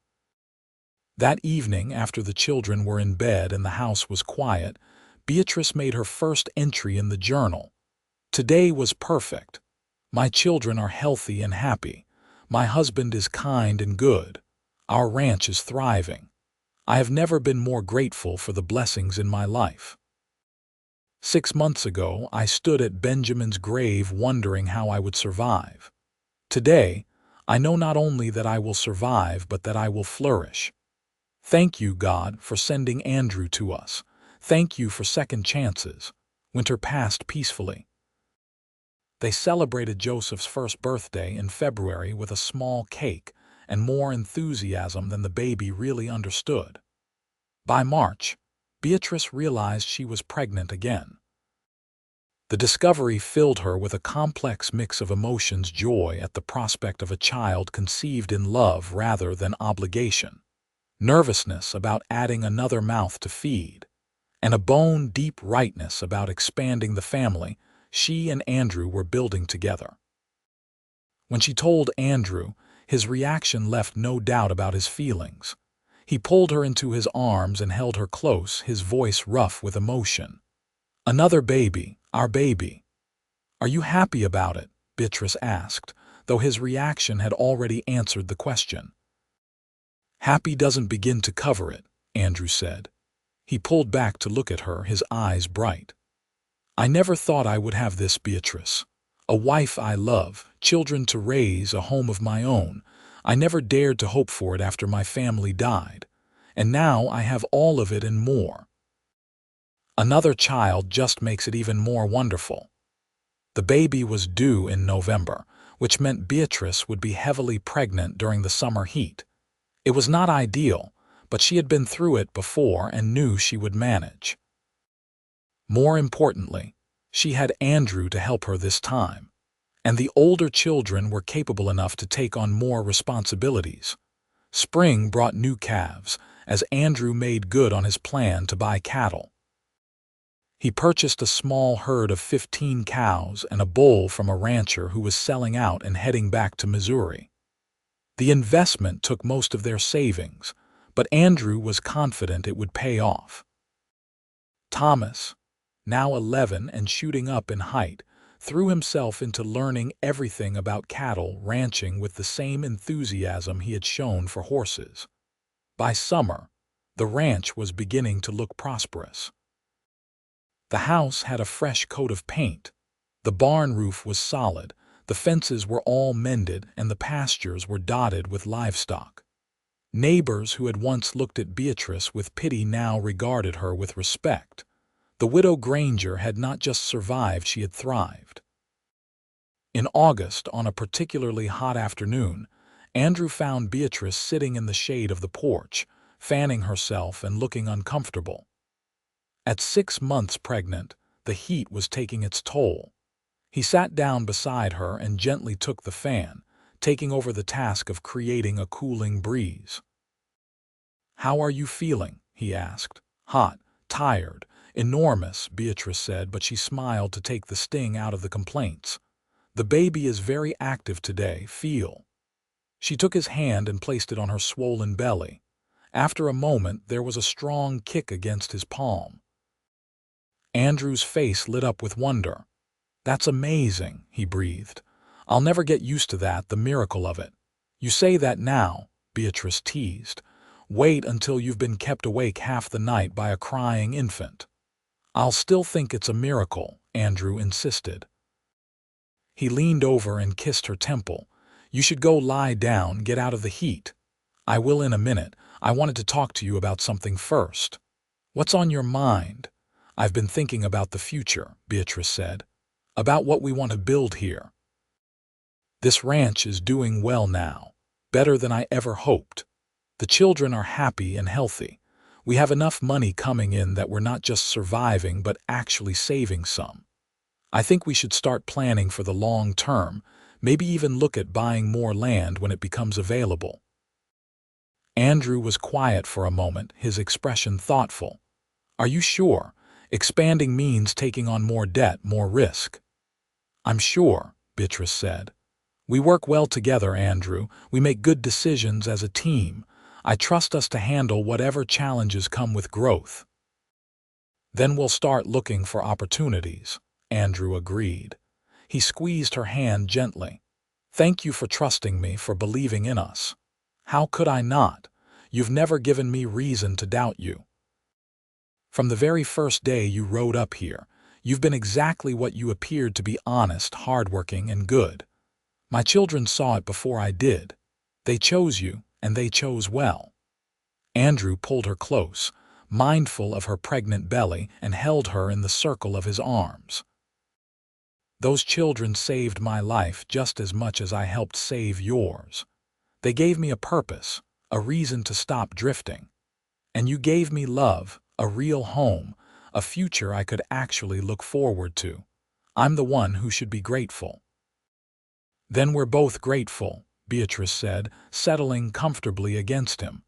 That evening, after the children were in bed and the house was quiet, Beatrice made her first entry in the journal. "Today was perfect. My children are healthy and happy. My husband is kind and good. Our ranch is thriving. I have never been more grateful for the blessings in my life. 6 months ago, I stood at Benjamin's grave wondering how I would survive. Today, I know not only that I will survive, but that I will flourish. Thank you, God, for sending Andrew to us. Thank you for second chances." Winter passed peacefully. They celebrated Joseph's first birthday in February with a small cake and more enthusiasm than the baby really understood. By March, Beatrice realized she was pregnant again. The discovery filled her with a complex mix of emotions: joy at the prospect of a child conceived in love rather than obligation, nervousness about adding another mouth to feed, and a bone-deep rightness about expanding the family she and Andrew were building together. When she told Andrew, his reaction left no doubt about his feelings. He pulled her into his arms and held her close, his voice rough with emotion. "Another baby, our baby. Are you happy about it?" Beatrice asked, though his reaction had already answered the question. "Happy doesn't begin to cover it," Andrew said. He pulled back to look at her, his eyes bright. "I never thought I would have this, Beatrice. A wife I love, children to raise, a home of my own. I never dared to hope for it after my family died. And now I have all of it and more. Another child just makes it even more wonderful." The baby was due in November, which meant Beatrice would be heavily pregnant during the summer heat. It was not ideal, but she had been through it before and knew she would manage. More importantly, she had Andrew to help her this time, and the older children were capable enough to take on more responsibilities. Spring brought new calves, as Andrew made good on his plan to buy cattle. He purchased a small herd of 15 cows and a bull from a rancher who was selling out and heading back to Missouri. The investment took most of their savings, but Andrew was confident it would pay off. Thomas, now 11 and shooting up in height, threw himself into learning everything about cattle ranching with the same enthusiasm he had shown for horses. By summer, the ranch was beginning to look prosperous. The house had a fresh coat of paint. The barn roof was solid, the fences were all mended, and the pastures were dotted with livestock. Neighbors who had once looked at Beatrice with pity now regarded her with respect. The widow Granger had not just survived, she had thrived. In August, on a particularly hot afternoon, Andrew found Beatrice sitting in the shade of the porch, fanning herself and looking uncomfortable. At 6 months pregnant, the heat was taking its toll. He sat down beside her and gently took the fan, taking over the task of creating a cooling breeze. "How are you feeling?" he asked. "Hot, tired, enormous," Beatrice said, but she smiled to take the sting out of the complaints. "The baby is very active today, feel." She took his hand and placed it on her swollen belly. After a moment, there was a strong kick against his palm. Andrew's face lit up with wonder. "That's amazing," he breathed. "I'll never get used to that, the miracle of it." "You say that now," Beatrice teased. "Wait until you've been kept awake half the night by a crying infant." "I'll still think it's a miracle," Andrew insisted. He leaned over and kissed her temple. "You should go lie down, get out of the heat." "I will in a minute. I wanted to talk to you about something first." "What's on your mind?" "I've been thinking about the future," Beatrice said. "About what we want to build here. This ranch is doing well now, better than I ever hoped. The children are happy and healthy. We have enough money coming in that we're not just surviving but actually saving some. I think we should start planning for the long term, maybe even look at buying more land when it becomes available." Andrew was quiet for a moment, his expression thoughtful. "Are you sure? Expanding means taking on more debt, more risk." "I'm sure," Beatrice said. "We work well together, Andrew. We make good decisions as a team. I trust us to handle whatever challenges come with growth." "Then we'll start looking for opportunities," Andrew agreed. He squeezed her hand gently. "Thank you for trusting me, for believing in us." "How could I not? You've never given me reason to doubt you. From the very first day you rode up here, you've been exactly what you appeared to be: honest, hardworking, and good. My children saw it before I did. They chose you, and they chose well." Andrew pulled her close, mindful of her pregnant belly, and held her in the circle of his arms. "Those children saved my life just as much as I helped save yours. They gave me a purpose, a reason to stop drifting. And you gave me love, a real home, a future I could actually look forward to. I'm the one who should be grateful." "Then we're both grateful," Beatrice said, settling comfortably against him.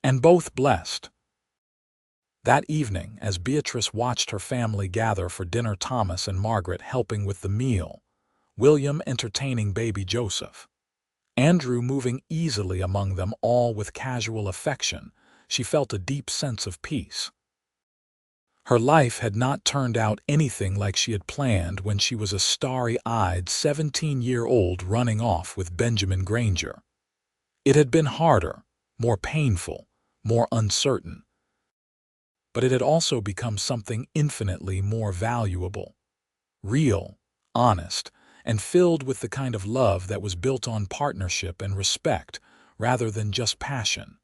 "And both blessed." That evening, as Beatrice watched her family gather for dinner, Thomas and Margaret helping with the meal, William entertaining baby Joseph, Andrew moving easily among them all with casual affection, she felt a deep sense of peace. Her life had not turned out anything like she had planned when she was a starry-eyed 17-year-old running off with Benjamin Granger. It had been harder, more painful, more uncertain. But it had also become something infinitely more valuable. Real, honest, and filled with the kind of love that was built on partnership and respect rather than just passion.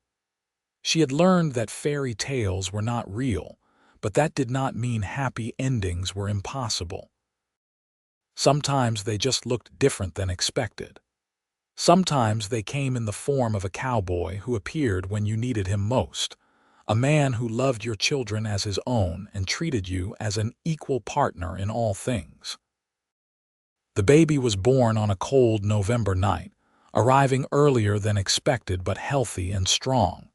She had learned that fairy tales were not real, but that did not mean happy endings were impossible. Sometimes they just looked different than expected. Sometimes they came in the form of a cowboy who appeared when you needed him most, a man who loved your children as his own and treated you as an equal partner in all things. The baby was born on a cold November night, arriving earlier than expected but healthy and strong.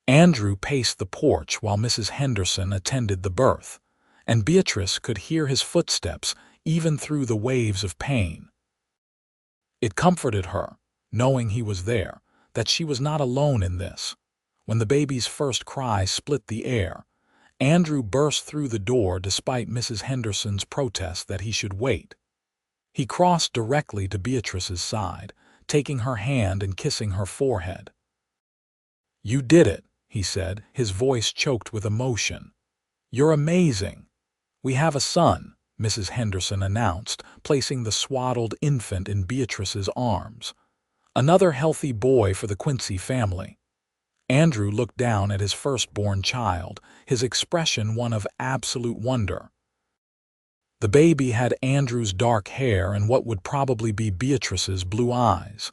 Andrew paced the porch while Mrs. Henderson attended the birth, and Beatrice could hear his footsteps even through the waves of pain. It comforted her, knowing he was there, that she was not alone in this. When the baby's first cry split the air, Andrew burst through the door despite Mrs. Henderson's protest that he should wait. He crossed directly to Beatrice's side, taking her hand and kissing her forehead. "You did it," he said, his voice choked with emotion. "You're amazing." "We have a son," Mrs. Henderson announced, placing the swaddled infant in Beatrice's arms. "Another healthy boy for the Quincy family." Andrew looked down at his firstborn child, his expression one of absolute wonder. The baby had Andrew's dark hair and what would probably be Beatrice's blue eyes.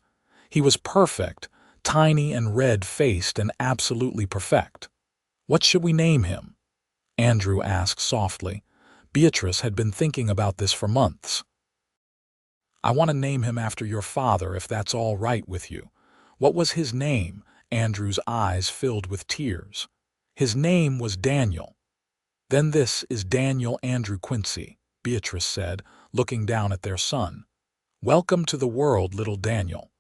He was perfect, tiny and red-faced and absolutely perfect. "What should we name him?" Andrew asked softly. Beatrice had been thinking about this for months. I want to name him after your father, if that's all right with you." "What was his name?" Andrew's eyes filled with tears. "His name was Daniel." "Then this is Daniel Andrew Quincy," Beatrice said, looking down at their son. "Welcome to the world, little Daniel."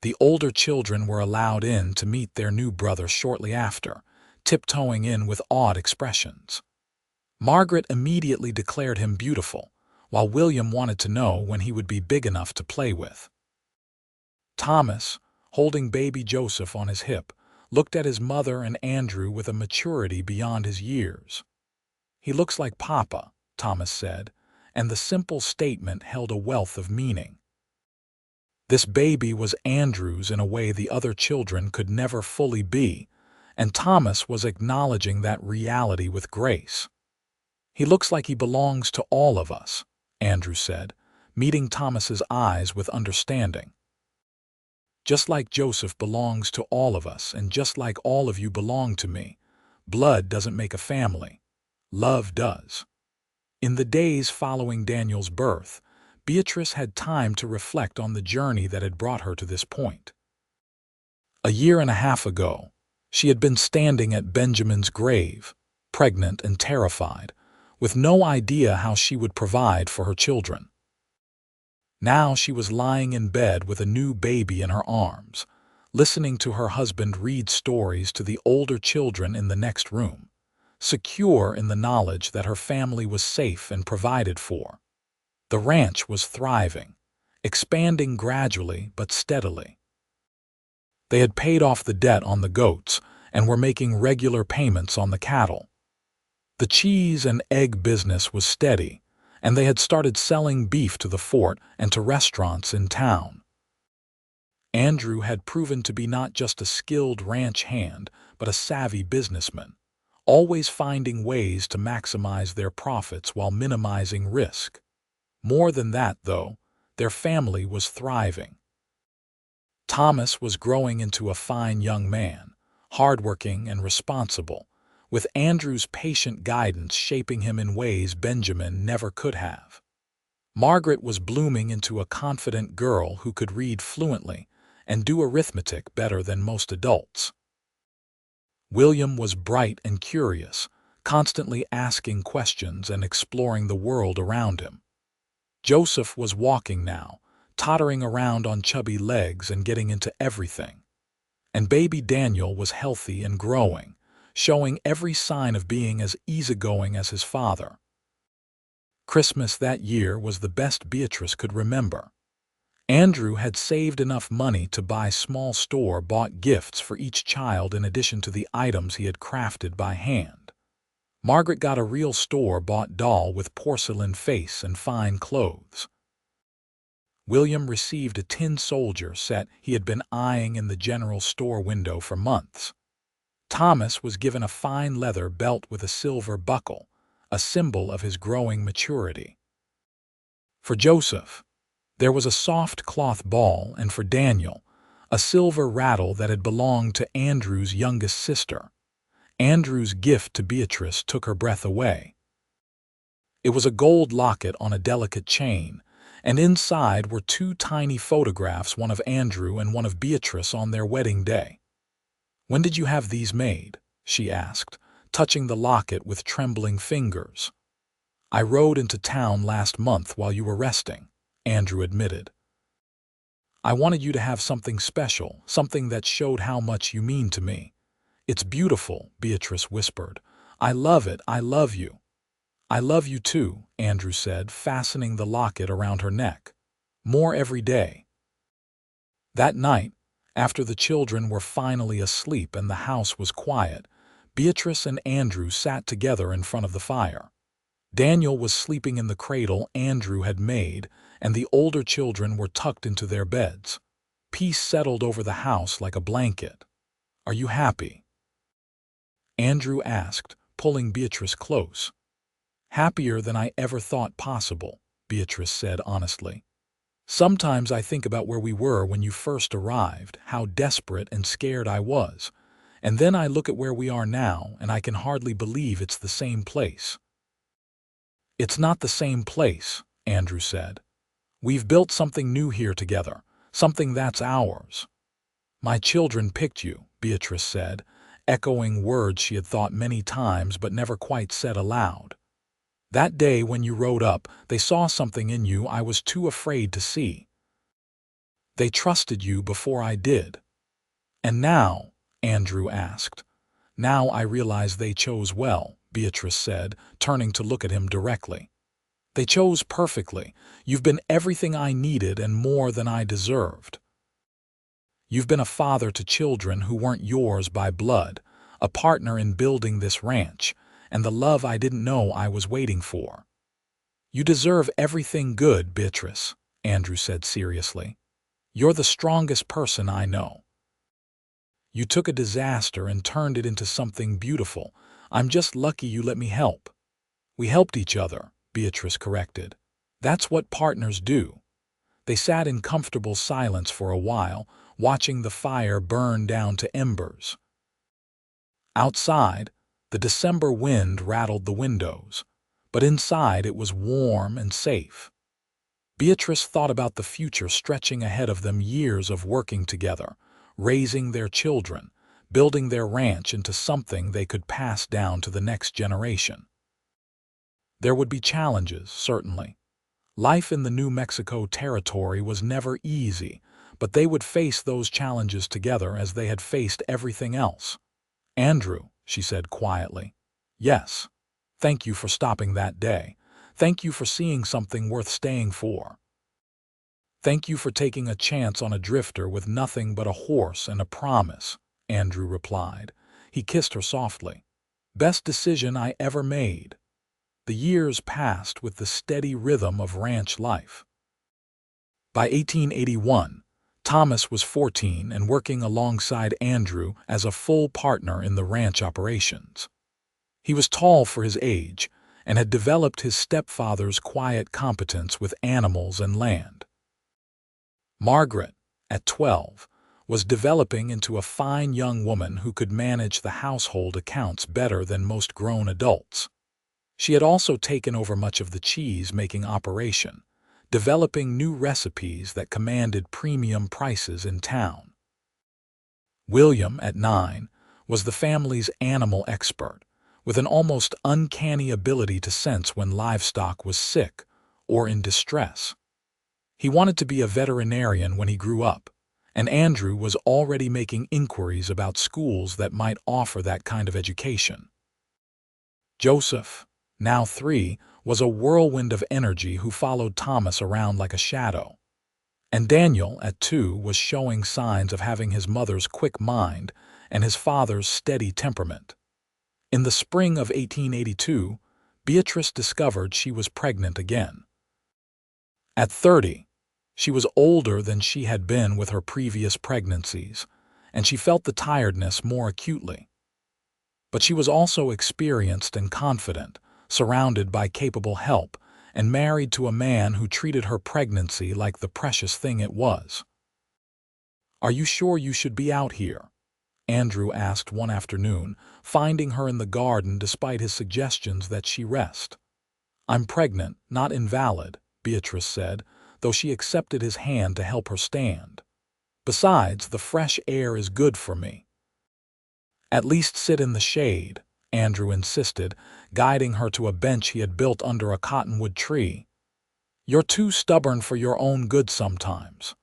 The older children were allowed in to meet their new brother shortly after, tiptoeing in with awed expressions. Margaret immediately declared him beautiful, while William wanted to know when he would be big enough to play with. Thomas, holding baby Joseph on his hip, looked at his mother and Andrew with a maturity beyond his years. "He looks like Papa," Thomas said, and the simple statement held a wealth of meaning. This baby was Andrew's in a way the other children could never fully be, and Thomas was acknowledging that reality with grace. "He looks like he belongs to all of us," Andrew said, meeting Thomas's eyes with understanding. "Just like Joseph belongs to all of us, and just like all of you belong to me. Blood doesn't make a family. Love does." In the days following Daniel's birth, Beatrice had time to reflect on the journey that had brought her to this point. A year and a half ago, she had been standing at Benjamin's grave, pregnant and terrified, with no idea how she would provide for her children. Now she was lying in bed with a new baby in her arms, listening to her husband read stories to the older children in the next room, secure in the knowledge that her family was safe and provided for. The ranch was thriving, expanding gradually but steadily. They had paid off the debt on the goats and were making regular payments on the cattle. The cheese and egg business was steady, and they had started selling beef to the fort and to restaurants in town. Andrew had proven to be not just a skilled ranch hand, but a savvy businessman, always finding ways to maximize their profits while minimizing risk. More than that, though, their family was thriving. Thomas was growing into a fine young man, hardworking and responsible, with Andrew's patient guidance shaping him in ways Benjamin never could have. Margaret was blooming into a confident girl who could read fluently and do arithmetic better than most adults. William was bright and curious, constantly asking questions and exploring the world around him. Joseph was walking now, tottering around on chubby legs and getting into everything. And baby Daniel was healthy and growing, showing every sign of being as easygoing as his father. Christmas that year was the best Beatrice could remember. Andrew had saved enough money to buy small store-bought gifts for each child in addition to the items he had crafted by hand. Margaret got a real store-bought doll with porcelain face and fine clothes. William received a tin soldier set he had been eyeing in the general store window for months. Thomas was given a fine leather belt with a silver buckle, a symbol of his growing maturity. For Joseph, there was a soft cloth ball, and for Daniel, a silver rattle that had belonged to Andrew's youngest sister. Andrew's gift to Beatrice took her breath away. It was a gold locket on a delicate chain, and inside were two tiny photographs, one of Andrew and one of Beatrice on their wedding day. "When did you have these made?" she asked, touching the locket with trembling fingers. "I rode into town last month while you were resting," Andrew admitted. "I wanted you to have something special, something that showed how much you mean to me." "It's beautiful," Beatrice whispered. "I love it, I love you." "I love you too," Andrew said, fastening the locket around her neck. "More every day." That night, after the children were finally asleep and the house was quiet, Beatrice and Andrew sat together in front of the fire. Daniel was sleeping in the cradle Andrew had made, and the older children were tucked into their beds. Peace settled over the house like a blanket. "Are you happy?" Andrew asked, pulling Beatrice close. "Happier than I ever thought possible," Beatrice said honestly. "Sometimes I think about where we were when you first arrived, how desperate and scared I was, and then I look at where we are now and I can hardly believe it's the same place." "It's not the same place," Andrew said. We've built something new here together, something that's ours. My children picked you, Beatrice said, echoing words she had thought many times but never quite said aloud. That day when you rode up, they saw something in you I was too afraid to see. They trusted you before I did. And now, Andrew asked. Now I realize they chose well, Beatrice said, turning to look at him directly. They chose perfectly. You've been everything I needed and more than I deserved. You've been a father to children who weren't yours by blood, a partner in building this ranch, and the love I didn't know I was waiting for. You deserve everything good, Beatrice, Andrew said seriously. You're the strongest person I know. You took a disaster and turned it into something beautiful. I'm just lucky you let me help. We helped each other, Beatrice corrected. That's what partners do. They sat in comfortable silence for a while, watching the fire burn down to embers. Outside, the December wind rattled the windows, but inside it was warm and safe. Beatrice thought about the future stretching ahead of them, years of working together, raising their children, building their ranch into something they could pass down to the next generation. There would be challenges, certainly. Life in the New Mexico territory was never easy, but they would face those challenges together as they had faced everything else. Andrew, she said quietly. Yes. Thank you for stopping that day. Thank you for seeing something worth staying for. Thank you for taking a chance on a drifter with nothing but a horse and a promise, Andrew replied. He kissed her softly. Best decision I ever made. The years passed with the steady rhythm of ranch life. By 1881, Thomas was 14 and working alongside Andrew as a full partner in the ranch operations. He was tall for his age and had developed his stepfather's quiet competence with animals and land. Margaret, at 12, was developing into a fine young woman who could manage the household accounts better than most grown adults. She had also taken over much of the cheese-making operation, developing new recipes that commanded premium prices in town. William, at 9, was the family's animal expert, with an almost uncanny ability to sense when livestock was sick or in distress. He wanted to be a veterinarian when he grew up, and Andrew was already making inquiries about schools that might offer that kind of education. Joseph, now 3, was a whirlwind of energy who followed Thomas around like a shadow. And Daniel, at 2, was showing signs of having his mother's quick mind and his father's steady temperament. In the spring of 1882, Beatrice discovered she was pregnant again. At 30, she was older than she had been with her previous pregnancies, and she felt the tiredness more acutely. But she was also experienced and confident, surrounded by capable help, and married to a man who treated her pregnancy like the precious thing it was. "Are you sure you should be out here?" Andrew asked one afternoon, finding her in the garden despite his suggestions that she rest. "I'm pregnant, not invalid," Beatrice said, though she accepted his hand to help her stand. "Besides, the fresh air is good for me." "At least sit in the shade," Andrew insisted, guiding her to a bench he had built under a cottonwood tree. "You're too stubborn for your own good sometimes."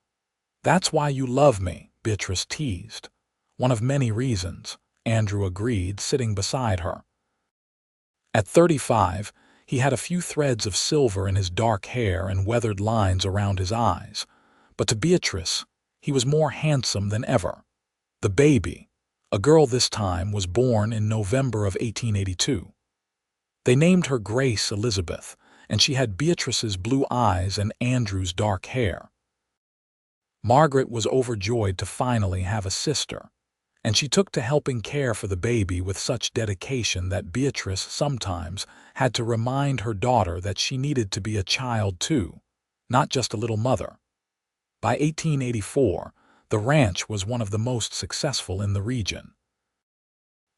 "That's why you love me," Beatrice teased. "One of many reasons," Andrew agreed, sitting beside her. At 35, he had a few threads of silver in his dark hair and weathered lines around his eyes, but to Beatrice, he was more handsome than ever. The baby, a girl this time, was born in November of 1882. They named her Grace Elizabeth, and she had Beatrice's blue eyes and Andrew's dark hair. Margaret was overjoyed to finally have a sister, and she took to helping care for the baby with such dedication that Beatrice sometimes had to remind her daughter that she needed to be a child too, not just a little mother. By 1884, the ranch was one of the most successful in the region.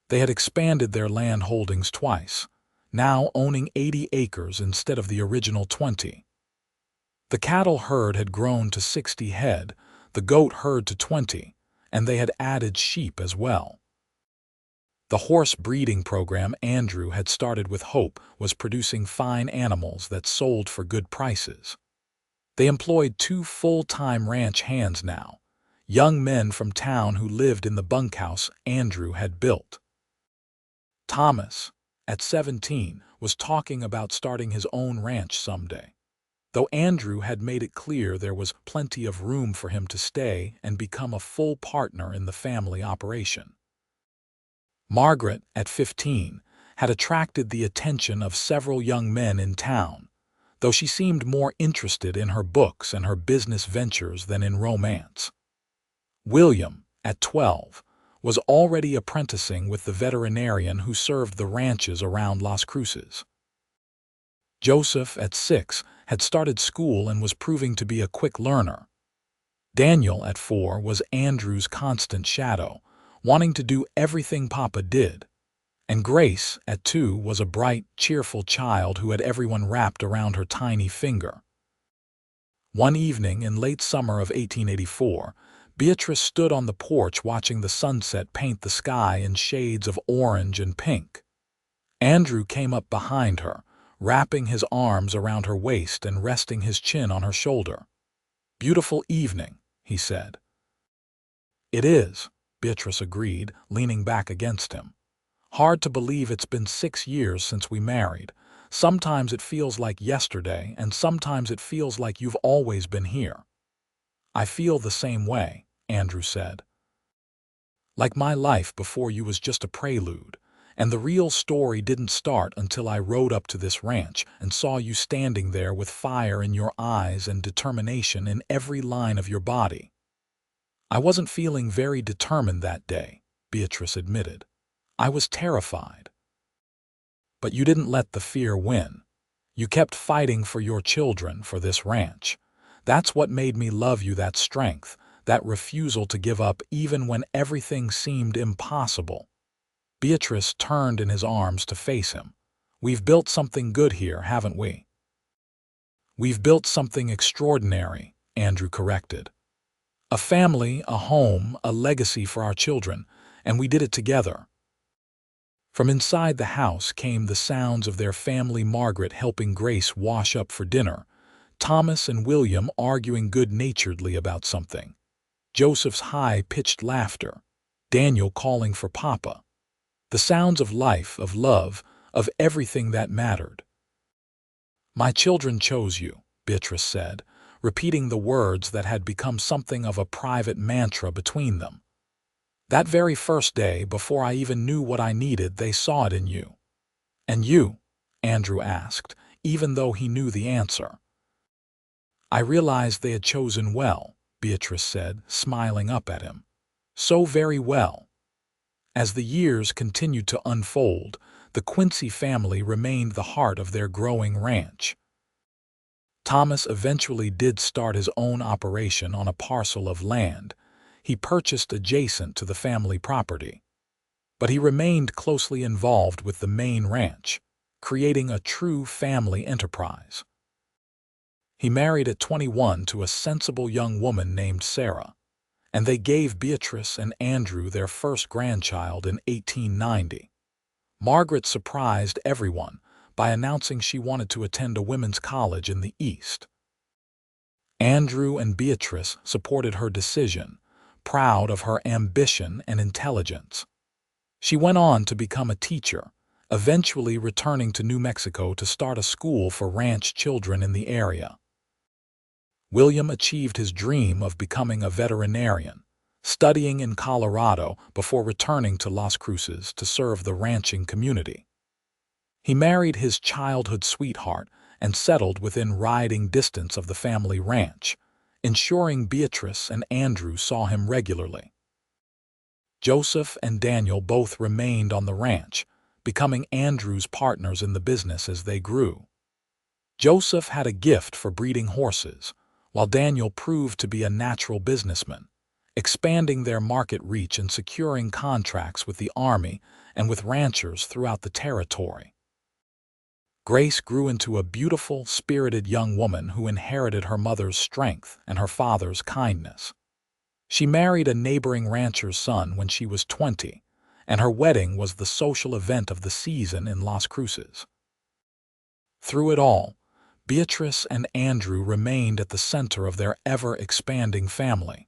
They had expanded their land holdings twice, now owning 80 acres instead of the original 20. The cattle herd had grown to 60 head, the goat herd to 20, and they had added sheep as well. The horse breeding program Andrew had started with hope was producing fine animals that sold for good prices. They employed 2 full-time ranch hands now, young men from town who lived in the bunkhouse Andrew had built. Thomas, at 17, was talking about starting his own ranch someday, though Andrew had made it clear there was plenty of room for him to stay and become a full partner in the family operation. Margaret, at 15, had attracted the attention of several young men in town, though she seemed more interested in her books and her business ventures than in romance. William, at 12, was already apprenticing with the veterinarian who served the ranches around Las Cruces. Joseph, at 6, had started school and was proving to be a quick learner. Daniel, at 4, was Andrew's constant shadow, wanting to do everything Papa did. And Grace, at 2, was a bright, cheerful child who had everyone wrapped around her tiny finger. One evening in late summer of 1884, Beatrice stood on the porch watching the sunset paint the sky in shades of orange and pink. Andrew came up behind her, wrapping his arms around her waist and resting his chin on her shoulder. "Beautiful evening," he said. "It is," Beatrice agreed, leaning back against him. "Hard to believe it's been 6 years since we married. Sometimes it feels like yesterday, and sometimes it feels like you've always been here." "I feel the same way," Andrew said. "Like my life before you was just a prelude, and the real story didn't start until I rode up to this ranch and saw you standing there with fire in your eyes and determination in every line of your body." "I wasn't feeling very determined that day," Beatrice admitted. "I was terrified." "But you didn't let the fear win. You kept fighting for your children, for this ranch. That's what made me love you, that strength, that refusal to give up even when everything seemed impossible." Beatrice turned in his arms to face him. "We've built something good here, haven't we?" "We've built something extraordinary," Andrew corrected. "A family, a home, a legacy for our children, and we did it together." From inside the house came the sounds of their family, Margaret helping Grace wash up for dinner, Thomas and William arguing good-naturedly about something, Joseph's high-pitched laughter, Daniel calling for Papa. The sounds of life, of love, of everything that mattered. "My children chose you," Beatrice said, repeating the words that had become something of a private mantra between them. "That very first day, before I even knew what I needed, they saw it in you." "And you?" Andrew asked, even though he knew the answer. "I realized they had chosen well," Beatrice said, smiling up at him. "So very well." As the years continued to unfold, the Quincy family remained the heart of their growing ranch. Thomas eventually did start his own operation on a parcel of land he purchased adjacent to the family property. But he remained closely involved with the main ranch, creating a true family enterprise. He married at 21 to a sensible young woman named Sarah, and they gave Beatrice and Andrew their first grandchild in 1890. Margaret surprised everyone by announcing she wanted to attend a women's college in the East. Andrew and Beatrice supported her decision, proud of her ambition and intelligence. She went on to become a teacher, eventually returning to New Mexico to start a school for ranch children in the area. William achieved his dream of becoming a veterinarian, studying in Colorado before returning to Las Cruces to serve the ranching community. He married his childhood sweetheart and settled within riding distance of the family ranch, ensuring Beatrice and Andrew saw him regularly. Joseph and Daniel both remained on the ranch, becoming Andrew's partners in the business as they grew. Joseph had a gift for breeding horses, while Daniel proved to be a natural businessman, expanding their market reach and securing contracts with the Army and with ranchers throughout the territory. Grace grew into a beautiful, spirited young woman who inherited her mother's strength and her father's kindness. She married a neighboring rancher's son when she was 20, and her wedding was the social event of the season in Las Cruces. Through it all, Beatrice and Andrew remained at the center of their ever-expanding family.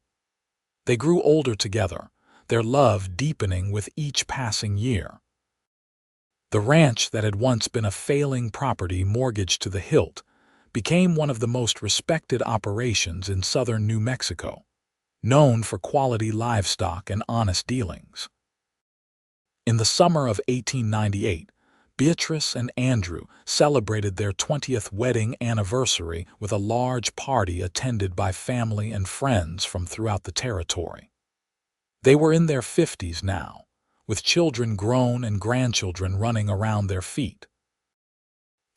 They grew older together, their love deepening with each passing year. The ranch that had once been a failing property mortgaged to the hilt became one of the most respected operations in southern New Mexico, known for quality livestock and honest dealings. In the summer of 1898, Beatrice and Andrew celebrated their 20th wedding anniversary with a large party attended by family and friends from throughout the territory. They were in their 50s now, with children grown and grandchildren running around their feet.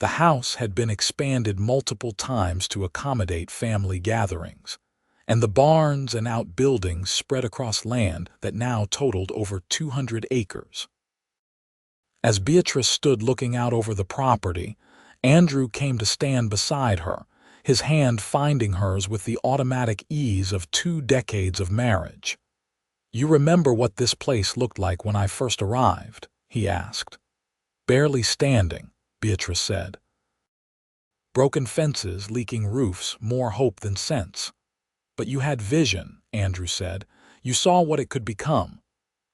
The house had been expanded multiple times to accommodate family gatherings, and the barns and outbuildings spread across land that now totaled over 200 acres. As Beatrice stood looking out over the property, Andrew came to stand beside her, his hand finding hers with the automatic ease of 2 decades of marriage. "You remember what this place looked like when I first arrived?" he asked. "Barely standing," Beatrice said. "Broken fences, leaking roofs, more hope than sense." "But you had vision," Andrew said. "You saw what it could become."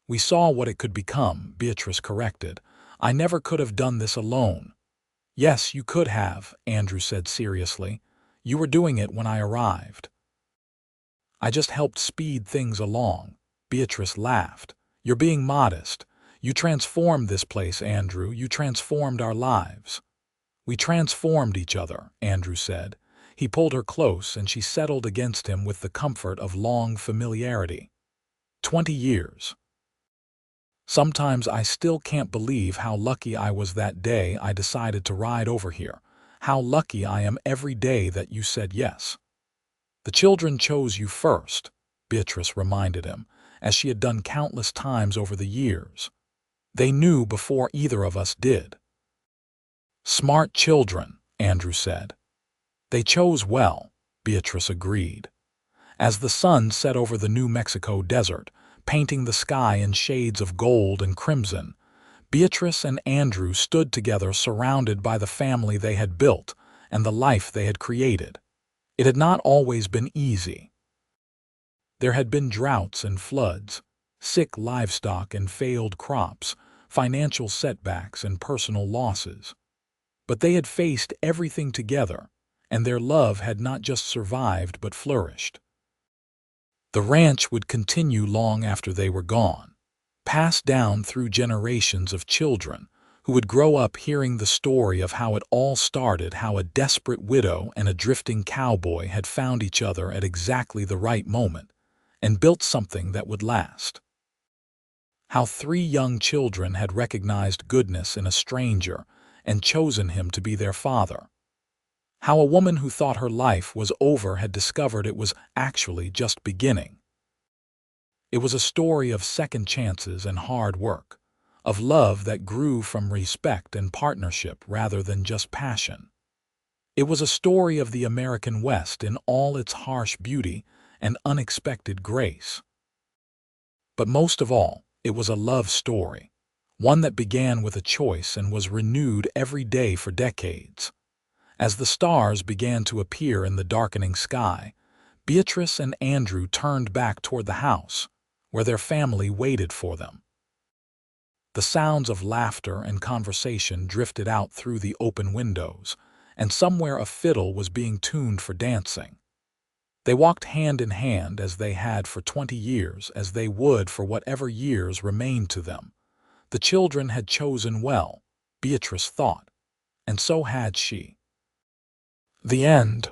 "We saw what it could become," Beatrice corrected. "I never could have done this alone." "Yes, you could have," Andrew said seriously. "You were doing it when I arrived." "I just helped speed things along." Beatrice laughed. "You're being modest. You transformed this place, Andrew. You transformed our lives." "We transformed each other," Andrew said. He pulled her close, and she settled against him with the comfort of long familiarity. 20 years. "Sometimes I still can't believe how lucky I was that day I decided to ride over here. How lucky I am every day that you said yes." "The children chose you first," Beatrice reminded him, as she had done countless times over the years. "They knew before either of us did." "Smart children," Andrew said. "They chose well," Beatrice agreed. As the sun set over the New Mexico desert, painting the sky in shades of gold and crimson, Beatrice and Andrew stood together surrounded by the family they had built and the life they had created. It had not always been easy. There had been droughts and floods, sick livestock and failed crops, financial setbacks and personal losses. But they had faced everything together, and their love had not just survived but flourished. The ranch would continue long after they were gone, passed down through generations of children who would grow up hearing the story of how it all started, how a desperate widow and a drifting cowboy had found each other at exactly the right moment and built something that would last. How 3 young children had recognized goodness in a stranger and chosen him to be their father. How a woman who thought her life was over had discovered it was actually just beginning. It was a story of second chances and hard work, of love that grew from respect and partnership rather than just passion. It was a story of the American West in all its harsh beauty and unexpected grace. But most of all, it was a love story, one that began with a choice and was renewed every day for decades. As the stars began to appear in the darkening sky, Beatrice and Andrew turned back toward the house, where their family waited for them. The sounds of laughter and conversation drifted out through the open windows, and somewhere a fiddle was being tuned for dancing. They walked hand in hand as they had for 20 years, as they would for whatever years remained to them. The children had chosen well, Beatrice thought, and so had she. The end.